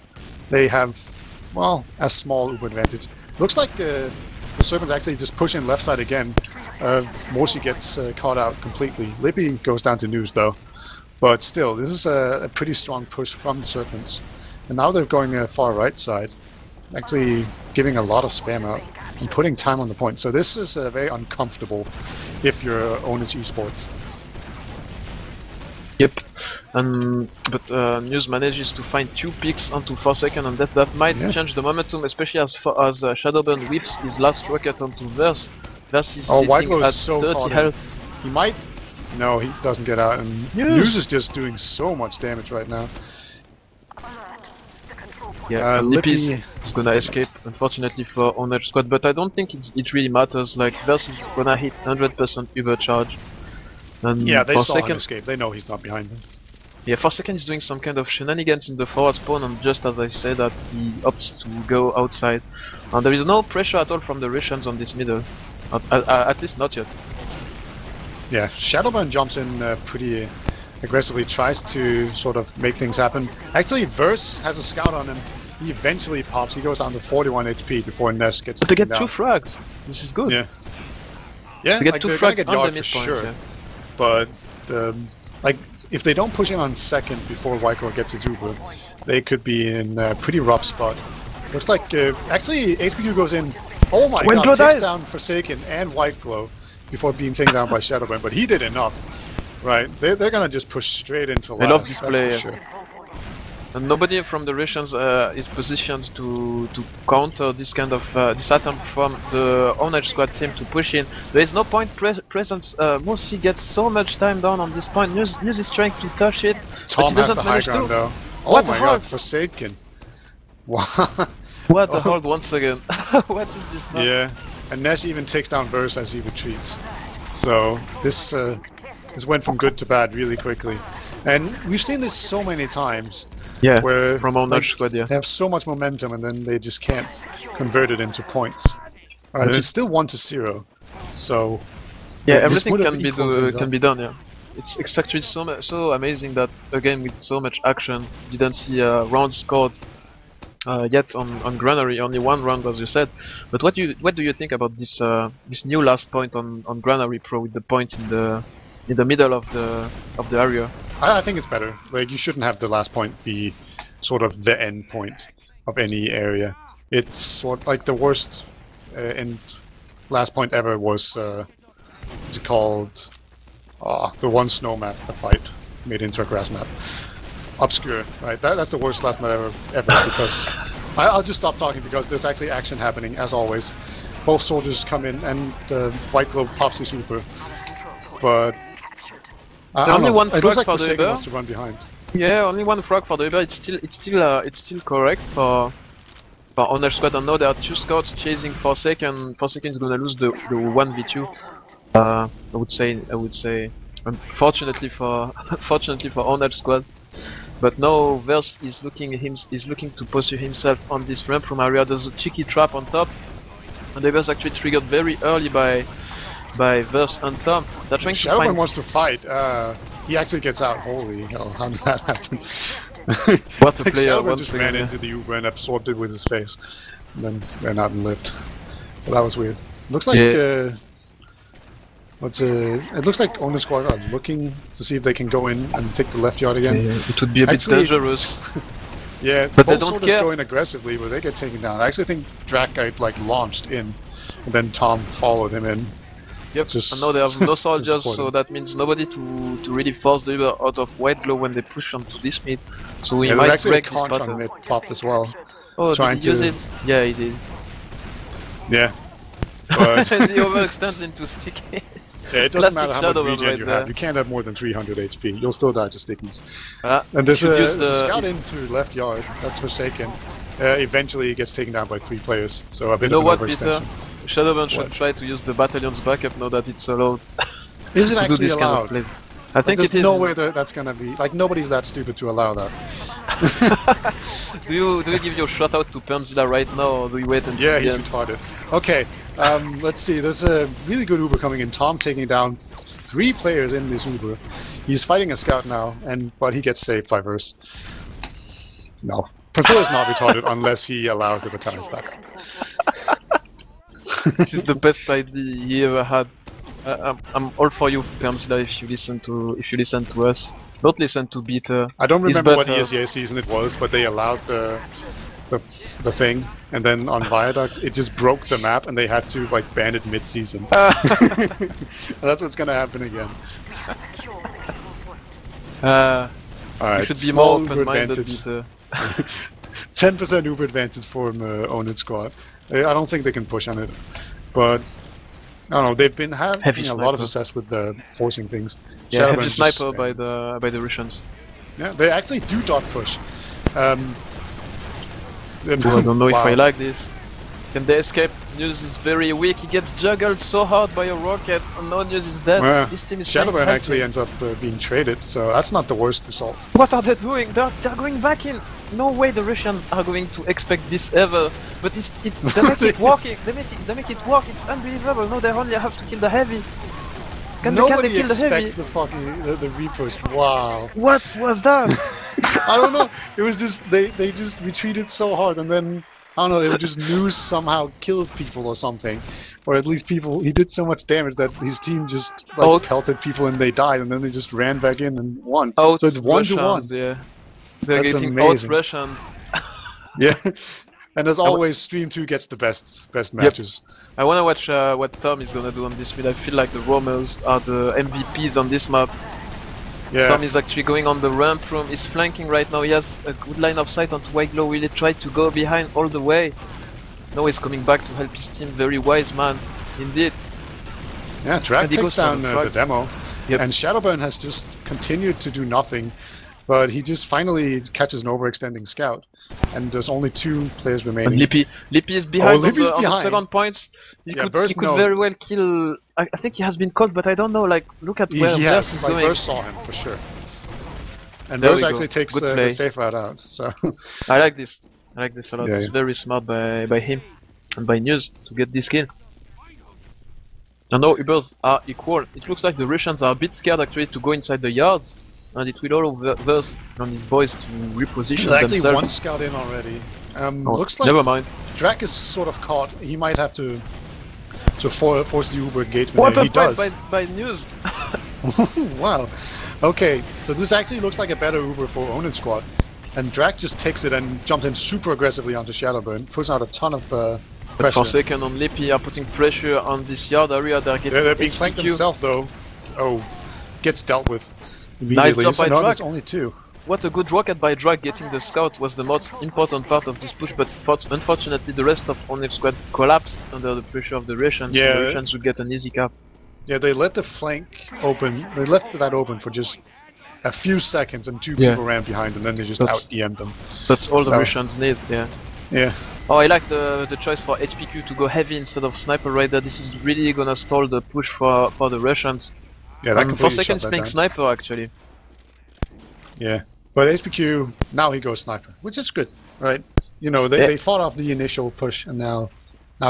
They have, well, a small Uber advantage. Looks like the Serpents actually just push in left side again. Morsi gets caught out completely. Lippy goes down to news though. But still, this is a pretty strong push from the Serpents. And now they're going far right side, actually giving a lot of spam out and putting time on the point. So this is very uncomfortable if you're ownage esports. Yep. But News manages to find 2 picks onto Forsaken, and that might change the momentum, especially as Shadowburn whiffs his last rocket onto Verse. Verse is White sitting Glow at is so 30 caught in. health. He might... No, he doesn't get out, and News is just doing so much damage right now. Yeah, Lippy is gonna escape, unfortunately for Ownage Squad, but I don't think it really matters. Like, Verse is gonna hit 100% Uber charge. And yeah, they saw him Forsaken, escape. They know he's not behind them. yeah, Forsaken is doing some kind of shenanigans in the forward spawn, and just as I said that, he opts to go outside. And there is no pressure at all from the Russians on this middle. At least not yet. Yeah, Shadowburn jumps in pretty aggressively, tries to sort of make things happen. Actually, Verse has a scout on him. He eventually pops. He goes down to 41 HP before Ness gets But they get taken 2 down. frags. This is good. Yeah. Yeah, They get like, 2 they're gonna frags get on the yard for midpoint. sure. Yeah. But like, if they don't push in on second before White Glow gets his Uber, they could be in a pretty rough spot. Looks like actually HPQ goes in. Oh my When god! Glow Takes dies. down Forsaken and White Glow before being taken down by Shadowburn, but he did enough. Right? They're gonna just push straight into last. I love this that's play. for sure. And nobody from the Russians is positioned to counter this kind of this attempt from the Ownage Squad team to push in. There is no point presence. Morsi gets so much time down on this point. News is trying to touch it, but Tom he has doesn't the high manage ground to. though. What Oh my a god, hold! Forsaken. Wow. What a hold once again. What is this now? Yeah, and Nash even takes down Verse as he retreats. So this went from good to bad really quickly, and we've seen this so many times. Yeah, Where from Ownage Squad, yeah. they have so much momentum and then they just can't convert it into points. Right, and it's still 1-0. So yeah, this everything would have can be equaled things up. done. Yeah, it's actually so amazing that a game with so much action didn't see a round scored yet on Granary. Only 1 round, as you said. But what do you think about this this new last point on Granary Pro with the point in the middle of the area? I think it's better. Like, you shouldn't have the last point be sort of the end point of any area. It's sort of like the worst end last point ever was what's it called? The one snow map that Fight made into a grass map. Obscure, right? That's the worst last map ever because I'll just stop talking because there's actually action happening as always. Both soldiers come in and White Globe pops his super, but Only one it frag looks like for the Forsaken Uber. wants to run behind. Yeah, only 1 frag for the Uber. It's still correct for Ownage Squad. And now there are 2 scouts chasing Forsaken. Forsaken is gonna lose the 1v2. I would say, unfortunately for Ownage Squad. But now Verse is looking to pursue himself on this ramp room area. There's a cheeky trap on top, and it was actually triggered very early by Verse and Tom. They're trying to Shadowman find. wants to fight. He actually gets out. Holy hell, how did that happen? What a Like, player Shadowman once just again, ran yeah. into the Uber and absorbed it with his face. And then ran out and lived. Well, that was weird. Looks like Yeah. it looks like Ownage Squad are looking to see if they can go in and take the left yard again. It would be a bit Actually- dangerous. Yeah, But they both don't soldiers care. go in aggressively, but they get taken down. I actually think Drac got like launched in, and then Tom followed him in. Yep. Just And now they have no soldiers, support so him. that means nobody to really force the Uber out of White Glow when they push onto this mid. So we Yeah, there's might actually a break this conch on pattern. mid popped as well. Oh, trying did he use to. it? Yeah, he did. Yeah, but And he overextends into sticky. yeah, it doesn't Classic matter how much Shadow regen right you there. have. You can't have more than 300 HP. You'll still die to stickies. And You should use there's a scout the. into left yard. That's Forsaken. Eventually, it gets taken down by 3 players. So a You bit know of what, an Peter? overextension. Shadowburn should What? try to use the battalion's backup now that it's allowed Is it to do actually this kind of allowed? plays. I think There's it is. no way that that's gonna be like nobody's that stupid to allow that. do you give your shout out to Pernzilla right now, or do you wait until Yeah, the he's end? retarded. Okay, let's see. There's a really good Uber coming in. Tom taking down 3 players in this Uber. He's fighting a scout now, but he gets saved by Verse. No, Prefer is not retarded unless he allows the battalions back up. This is the best idea he ever had. I'm all for you, Pernzilla, if you listen to us. Don't listen to Beater. I don't He's remember what better. ESEA season it was, but they allowed the thing, and then on Viaduct it just broke the map, and they had to like ban it mid-season. That's what's gonna happen again. You Alright, should be more small Uber open-minded, advantage. Beater. 10% Uber advantage for ownage squad. I don't think they can push on it, but I don't know. They've been having Heavy a lot of sniper. success with forcing things. Yeah, heavy Shadowburn's just sniper by spamming. the Russians. Yeah, they actually do dot push. I don't know if wow. I like this. Can they escape? News is very weak. He gets juggled so hard by a rocket, and now News is dead. Well, This team is trying to Shadowburn help actually him. ends up being traded, so that's not the worst result. What are they doing? They're going back in. No way the Russians are going to expect this ever. But they make it working. They make it work. It's unbelievable. No, they only have to kill the heavy. Can Nobody they kill the heavy? expects the fucking the repush. Wow. What was that? I don't know. It was just they just retreated so hard, and then I don't know. They were just News somehow killed people or something, or at least people. He did so much damage that his team just like Out. pelted people and they died, and then they just ran back in and won. Out So it's 1 to 1. Russians, yeah. They're That's getting amazing. out Russian. Yeah. And as always, Stream 2 gets the best matches. I wanna watch what Tom is gonna do on this mid. I feel like the Roamers are the MVPs on this map. Yeah. Tom is actually going on the ramp room. He's flanking right now. He has a good line of sight onto Wiglow. Will he try to go behind all the way? No, he's coming back to help his team. Very wise man, indeed. Yeah, Drag And he takes goes for down the the frag. demo, Yep. and Shadowburn has just continued to do nothing, but he just finally catches an overextending scout, and there's only 2 players And remaining. Lippy is behind, Lippy's on the behind. second point. He Yeah, could, Burst he could knows. very well kill. I think he has been caught, but I don't know. Like, look at where He Burst has, is like, going. Burst saw him for sure. And There Burst we go. actually takes Good the play. safe route out, so I like this. I like this a lot. Yeah, It's yeah. very smart by him and by News to get this kill. And now Ubers are equal. It looks like the Russians are a bit scared actually to go inside the yards, and it will all verse on his boys to reposition there's actually themselves. one scout in already. Oh, Looks like never mind. Drak is sort of caught. He might have to force the Uber engagement. What and a he fight does. by News! Wow. Okay, so this actually looks like a better Uber for Ownage Squad. And Drak just takes it and jumps in super aggressively onto Shadowburn, puts out a ton of pressure. Forsaken on Lippy are putting pressure on this yard area. They're getting They're being flanked HQ. themselves though. Oh, gets dealt with immediately. job So by now Drak. there's only 2. What a good rocket by Drag. Getting the scout was the most important part of this push, but unfortunately the rest of Ownage Squad collapsed under the pressure of the Russians. Yeah. So the Russians would get an easy cap. Yeah, they let the flank open. They left that open for just a few seconds, and 2 Yeah. people ran behind, and then they just That's- out-DM'd them. That's all the No. Russians need, yeah. Yeah. Oh, I like the choice for HPQ to go heavy instead of sniper right there. This is really gonna stall the push for the Russians. Yeah, that For completely second shut that playing down. sniper actually. Yeah, but HPQ now he goes sniper, which is good, right? You know, Yeah. they fought off the initial push, and now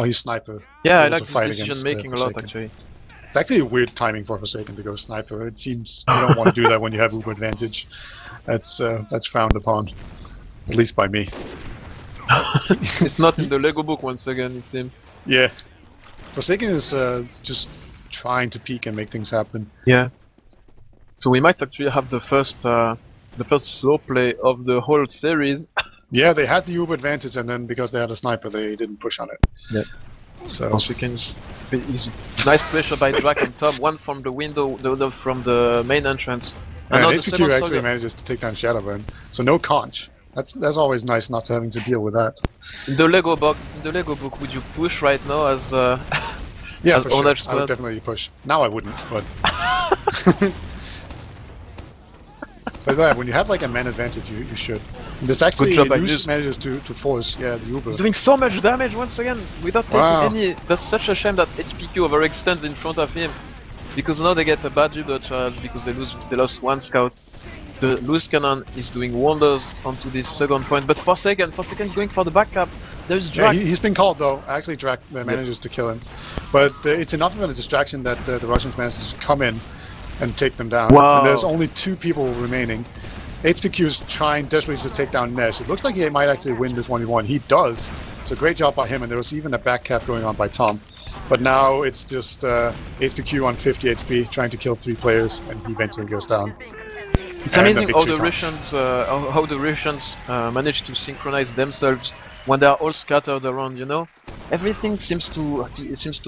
he's sniper. Yeah, I able like to this fight decision against, making a lot Forsaken. actually. It's actually a weird timing for Forsaken to go sniper. It seems you don't want to do that when you have Uber advantage. That's frowned upon, at least by me. It's not in the Lego book once again, it seems. Yeah, Forsaken is just trying to peek and make things happen. Yeah. So we might actually have the first slow play of the whole series. Yeah, they had the Uber advantage, and then because they had a sniper, they didn't push on it. Yeah. So Seconds. Nice pressure by Drak and Tom. One from the window, the other from the main entrance. and now the HPQ second actually soldier. manages to take down Shadowburn. So no conch. That's always nice not having to deal with that. In the Lego book, would you push right now as Yeah, as for sure. ownage I would squad? definitely push. Now I wouldn't, but but yeah, when you have like a man advantage, you should. And this actually job by Noose Noose. manages to force the Uber. He's doing so much damage once again without taking Wow. any. That's such a shame that HPQ overextends in front of him, because now they get a bad double charge because they lost one scout. The loose cannon is doing wonders onto this second point, but Forsaken is going for the back cap. There's Yeah, Drak. he's been called though. Actually, Drak manages to kill him, but it's enough of a distraction that the Russians manage to come in and take them down. Wow. And there's only 2 people remaining. HPQ is trying desperately to take down Nesh. It looks like he might actually win this 1v1. He does. So great job by him, and there was even a back cap going on by Tom. But now it's just HPQ on 50 HP trying to kill 3 players, and he eventually goes down. It's amazing how the Russians manage to synchronize themselves when they are all scattered around. You know, everything seems to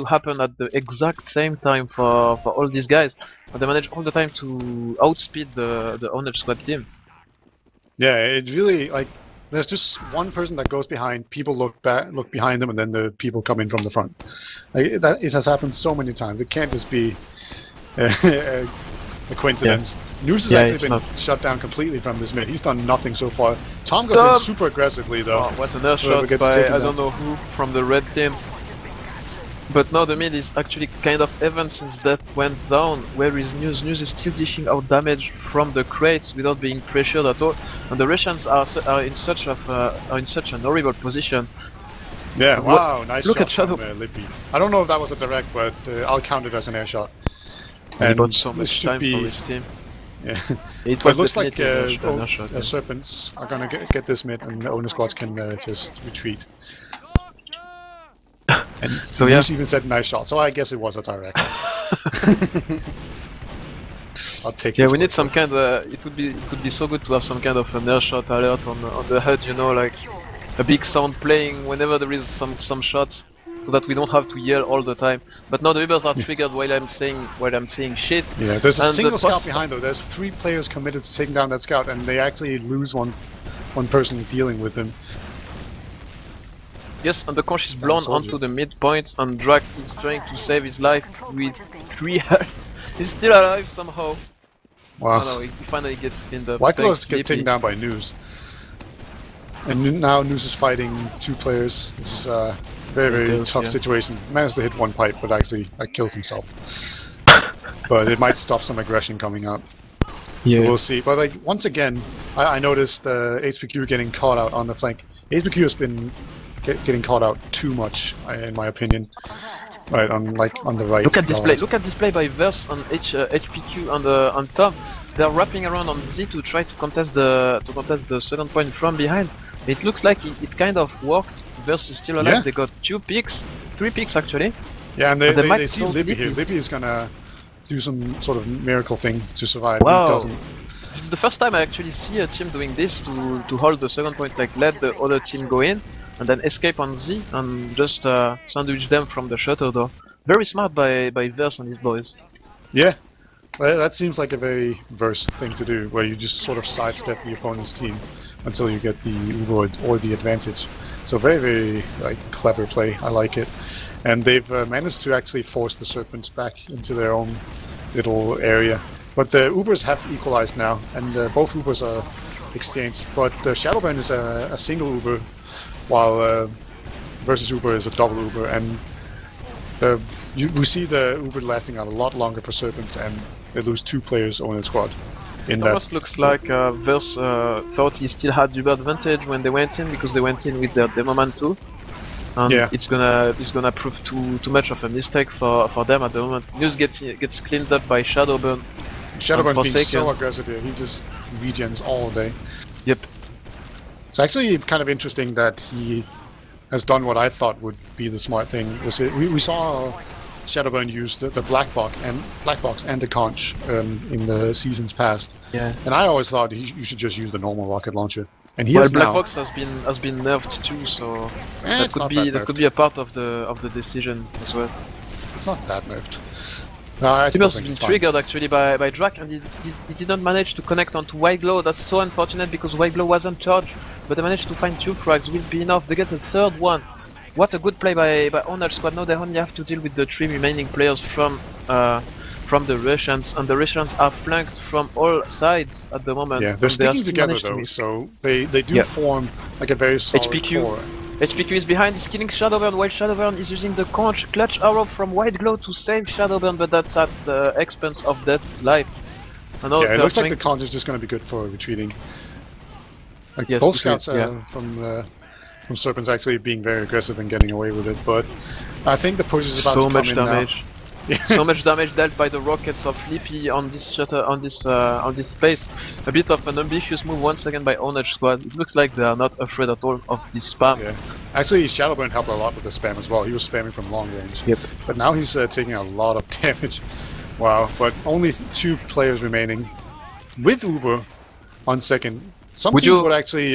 happen at the exact same time for all these guys, and they manage all the time to outspeed the ownage squad team. Yeah, it's really like there's just one person that goes behind. People look behind them, and then the people come in from the front. Like it has happened so many times. It can't just be a coincidence. Yeah. Noose has actually been shut down completely from this mid. He's done nothing so far. Tom goes in super aggressively though. Oh, what an air shot by I don't know who from the red team. But now the mid is actually kind of even since that went down. Where is News? News is still dishing out damage from the crates without being pressured at all. And the Russians are in such an horrible position. Yeah, wow, nice look shot at Shadow. from Lippy. I don't know if that was a direct, but I'll count it as an air shot. He bought so much time for his team. Yeah, it looks like shot, Serpents are gonna get this mid, and the owner squads can just retreat. And so yeah, even said nice shot, so I guess it was a direct. I'll take. Yeah, we need some kind of. It could be so good to have some kind of an air shot alert on the HUD, you know, like a big sound playing whenever there is some shots, so that we don't have to yell all the time. But now the Ubers are triggered while I'm saying shit. Yeah, there's a single scout behind though. There's 3 players committed to taking down that scout, and they actually lose one person dealing with them. Yes, and the conch is blown onto the midpoint, and Drak is trying to save his life with 3 health. He's still alive somehow. Wow. Oh no, he finally gets in the. White Gloves gets taken down by News. And now News is fighting 2 players. This is a very tough situation. Managed to hit 1 pipe, but actually kills himself. But it might stop some aggression coming up. Yeah. We'll see. But like once again, I noticed HPQ getting caught out on the flank. HPQ has been getting caught out too much, in my opinion. Right on the right. Look at this play. Look at this play by Verse on HPQ on Tom. They're wrapping around on Z to try to contest the second point from behind. It looks like it kind of worked. Verse is still alive. Yeah. They got 2 picks, 3 picks actually. Yeah, and they see Libby here. Libby is gonna do some sort of miracle thing to survive. Wow. He doesn't. This is the first time I actually see a team doing this to hold the second point, like let the other team go in and then escape on Z and just sandwich them from the shutter door. Very smart by Verse and his boys. Yeah, well, that seems like a very Verse thing to do, where you just sort of sidestep the opponent's team until you get the Uber or the advantage. So very clever play. I like it, and they've managed to actually force the Serpents back into their own little area. But the Ubers have equalized now, and both Ubers are exchanged. But Shadowburn is a single Uber, while versus Uber is a double Uber, and we see the Uber lasting out a lot longer for Serpents, and they lose 2 players on the squad. It almost looks like Verse thought he still had Uber advantage when they went in, because they went in with their demo man too. And yeah, it's gonna prove too much of a mistake for them at the moment. News gets cleaned up by Shadowburn. Shadowburn being so aggressive here, he just regens all day. Yep. It's actually kind of interesting that he has done what I thought would be the smart thing. We saw Shadowburn use the black box and the conch in the seasons past. Yeah. And I always thought you should just use the normal rocket launcher. And he has black now. Box has been nerfed too, so that could be a part of the decision as well. It's not that nerfed. No, I He still must have think been it's fine. triggered actually by Drak, and he didn't manage to connect onto White Glow. That's so unfortunate because White Glow wasn't charged, but they managed to find 2 frags. Will be enough. They get a third one. What a good play by Ownage Squad. Now they only have to deal with the 3 remaining players from the Russians, and the Russians are flanked from all sides at the moment. Yeah, they're and they are sticking still together managed to though, miss. so they do Yeah. form like a very solid HPQ. core. HPQ is behind, he's killing Shadowburn while Shadowburn is using the clutch arrow from White Glow to save Shadowburn, but that's at the expense of Death's life. And now Yeah, it they're looks like trying the conch is just going to be good for retreating. Like Yes, both it scouts is, yeah. from Serpents actually being very aggressive and getting away with it, but I think the push is about so to come much in damage. now. Yeah. So much damage dealt by the rockets of Lippy on this shutter, on this space. A bit of an ambitious move once again by Ownage Squad. It looks like they are not afraid at all of this spam. Yeah. Actually, Shadowburn helped a lot with the spam as well. He was spamming from long range. Yep. But now he's taking a lot of damage. Wow. But only 2 players remaining with Uber on second. Some Would teams you- would actually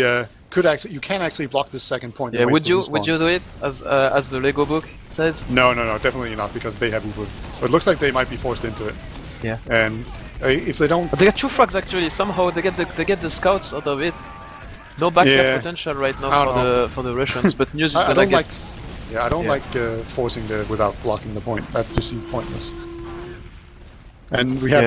you can actually block this second point. Yeah, and wait would for you respawns. do it as the Lego book says? No, definitely not, because they have Uber. But it looks like they might be forced into it. Yeah. And if they don't, But they got 2 frags actually. Somehow they get the scouts out of it. No backup Yeah. potential right I now don't for the Russians. But News is I gonna don't get. like. Yeah, I don't Yeah. like forcing the without blocking the point. That just seems pointless. And we have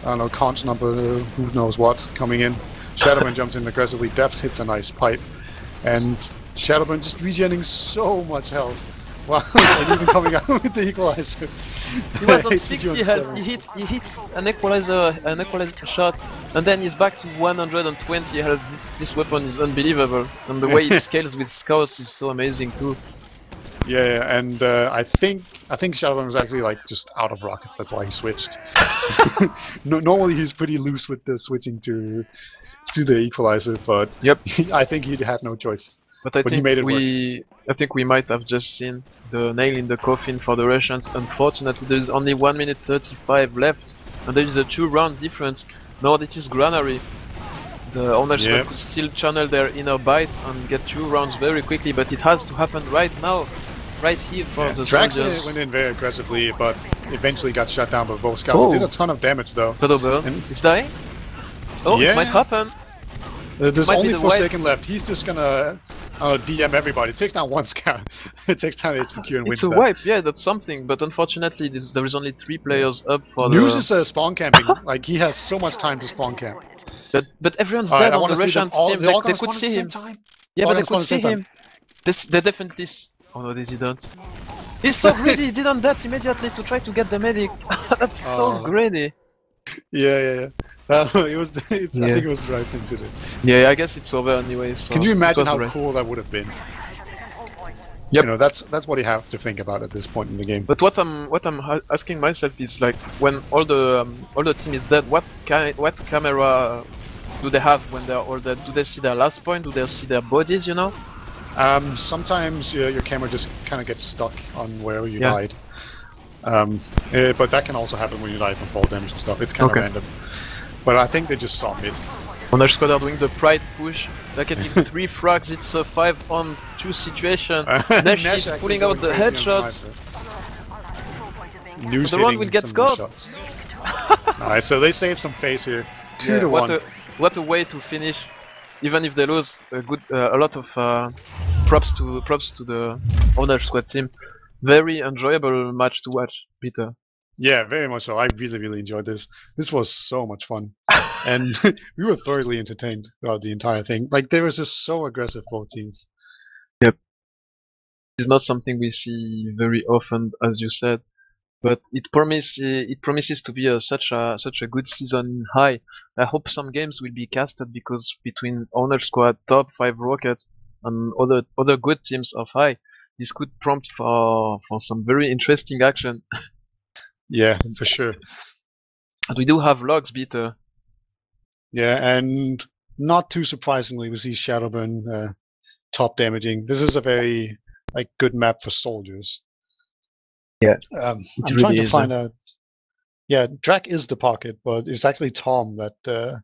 I don't know, conch number who knows what coming in. Shadowburn jumps in aggressively. Depths hits a nice pipe, and Shadowburn just regenerating so much health. Wow, and even coming out with the equalizer. He was on HPQ 60 health. 7. He hits an equalizer shot, and then he's back to 120 health. This weapon is unbelievable, and the way it scales with scouts is so amazing too. Yeah, and I think Shadowburn was actually like just out of rockets. That's why he switched. Normally he's pretty loose with the switching to the equalizer, but Yep. I think he had no choice. But I But he think made it I think we might have just seen the nail in the coffin for the Russians. Unfortunately, there is only 1 minute 35 left, and there is a 2-round difference. Now this is Granary. The owners Yep. could still channel their inner bite and get 2 rounds very quickly, but it has to happen right now, right here for the Drax soldiers. went in very aggressively, but eventually got shut down by both scouts. Oh. Did a ton of damage though. Shadowburn And- is dying? Oh, Yeah. it might happen. There's Might be only the Forsaken left. He's just gonna DM everybody. It takes down 1 scout. It takes down HPQ and wins It's a that. wipe, yeah, that's something, but unfortunately there is only 3 players up for News the... is spawn camping. Like he has so much time to spawn camp. But everyone's Alright, dead I on the want to see them Russians all. team, They all they gonna could spawn at see the same him. time. Yeah, All but they gonna spawn could at the see same him. They definitely oh no, they didn't. He's so greedy, he didn't that immediately to try to get the medic. That's so Oh. greedy. Yeah. It was. I Yeah. think it was the right thing to do. Yeah, I guess it's over anyway. So Can you it imagine was how right. cool that would have been? Yep. You know, that's what you have to think about at this point in the game. But what I'm asking myself is like when all the team is dead, what camera do they have when they're all dead? Do they see their last point? Do they see their bodies? You know? Sometimes your camera just kind of gets stuck on where you Yeah. died. But that can also happen when you die from fall damage and stuff. It's kind of Okay. random. But I think they just saw mid. Ownage Squad are doing the pride push. They're getting 3 frags. It's a 5-on-2 situation. Nesh is actually pulling going out the crazy on headshots. sniper. News But the one hitting will get some scored. shots. Alright, so they saved some face here. 2 to 1. What a way to finish, even if they lose. A lot of props to the Ownage Squad team. Very enjoyable match to watch, Peter. Yeah, very much so. I really enjoyed this. This was so much fun. And we were thoroughly entertained throughout the entire thing. Like, they were just so aggressive, both teams. It's not something we see very often, as you said, but it promises to be such a good season in high. I hope some games will be casted because between Ownage Squad, top 5 Rockets, and other good teams of high, this could prompt for some very interesting action. Yeah, for sure. And we do have logs, Peter. Yeah, and not too surprisingly, we see Shadowburn top damaging. This is a very good map for soldiers. Yeah, I'm really trying to is, find out. Yeah, Drac is the pocket, but it's actually Tom that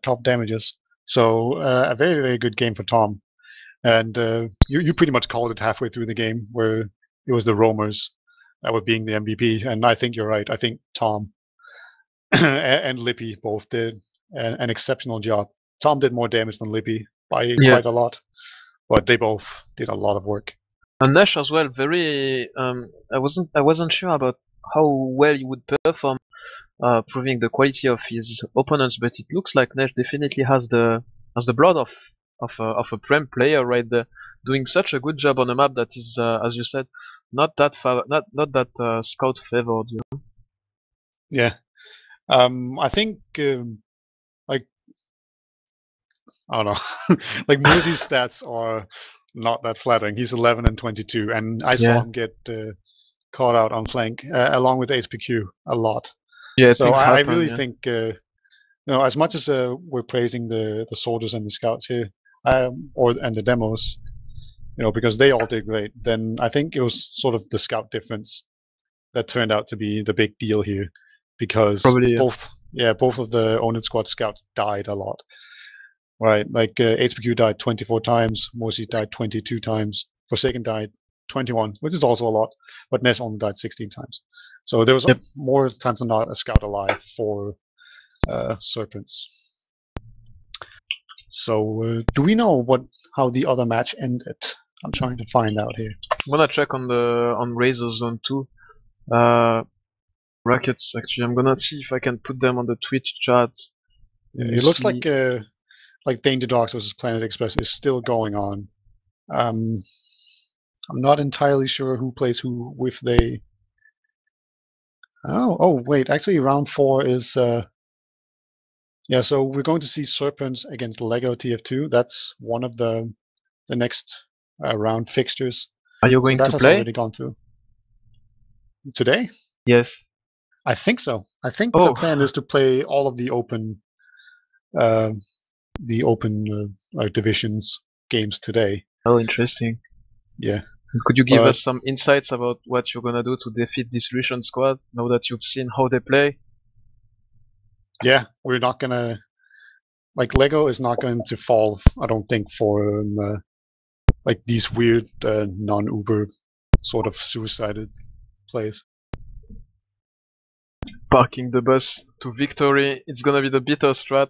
top damages. So a very good game for Tom. And you pretty much called it halfway through the game, where it was the roamers being the MVP. And I think you're right. I think Tom and Lippy both did an exceptional job. Tom did more damage than Lippy by Yeah, quite a lot, but they both did a lot of work. and Nash as well. Very. I wasn't sure about how well he would perform, proving the quality of his opponents, but it looks like Nash definitely has the blood of a prem player right there, doing such a good job on a map that is, as you said, not that scout favored. Yeah. I think like I don't know, like Mercy's stats are not that flattering. He's 11 and 22, and I saw Yeah, him get caught out on flank along with HPQ a lot. yeah, So things I happen. really Yeah, think as much as we're praising the soldiers and the scouts here, and the demos, because they all did great, then I think it was sort of the scout difference that turned out to be the big deal here, because probably. Yeah. both of the Ownage squad scouts died a lot, right? Like HPQ died 24 times, Morsi died 22 times, Forsaken died 21, which is also a lot, but Ness only died 16 times. So there was Yep. more times than not a scout alive for Serpents. So do we know how the other match ended? I'm trying to find out here. I'm gonna check on Razor Zone 2. Brackets actually. I'm gonna see if I can put them on the Twitch chat. Yeah, You it looks see. like Danger Dogs versus Planet Express is still going on. Um, I'm not entirely sure who plays who with they. Oh wait, actually round 4 is yeah. So we're going to see Serpents against Lego TF2. That's one of the next round fixtures. Are you So going that to has play? already gone through today. Yes. I think so. I think the Oh, plan is to play all of uh, the open divisions games today. oh, interesting. Yeah, Could you give but us some insights about what you're gonna do to defeat this Russian squad now that you've seen how they play? yeah, we're not gonna like Lego is not going to fall. I don't think for like these weird non-Uber sort of suicided plays. Parking the bus to victory. It's gonna be the bitter strat.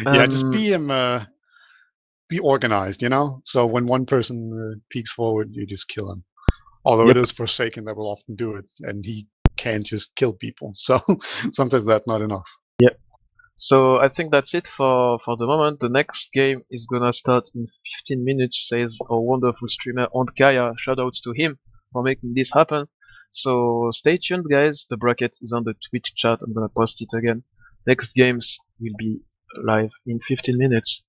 Yeah, just Um, be organized, So when one person peeks forward, you just kill him. Although it yep. is Forsaken that will often do it, and he can't just kill people. So sometimes that's not enough. Yep. So I think that's it for the moment. The next game is gonna start in 15 minutes, says our wonderful streamer ondkaja. Shoutouts to him for making this happen. So stay tuned, guys. The bracket is on the Twitch chat. I'm gonna post it again. Next games will be live in 15 minutes.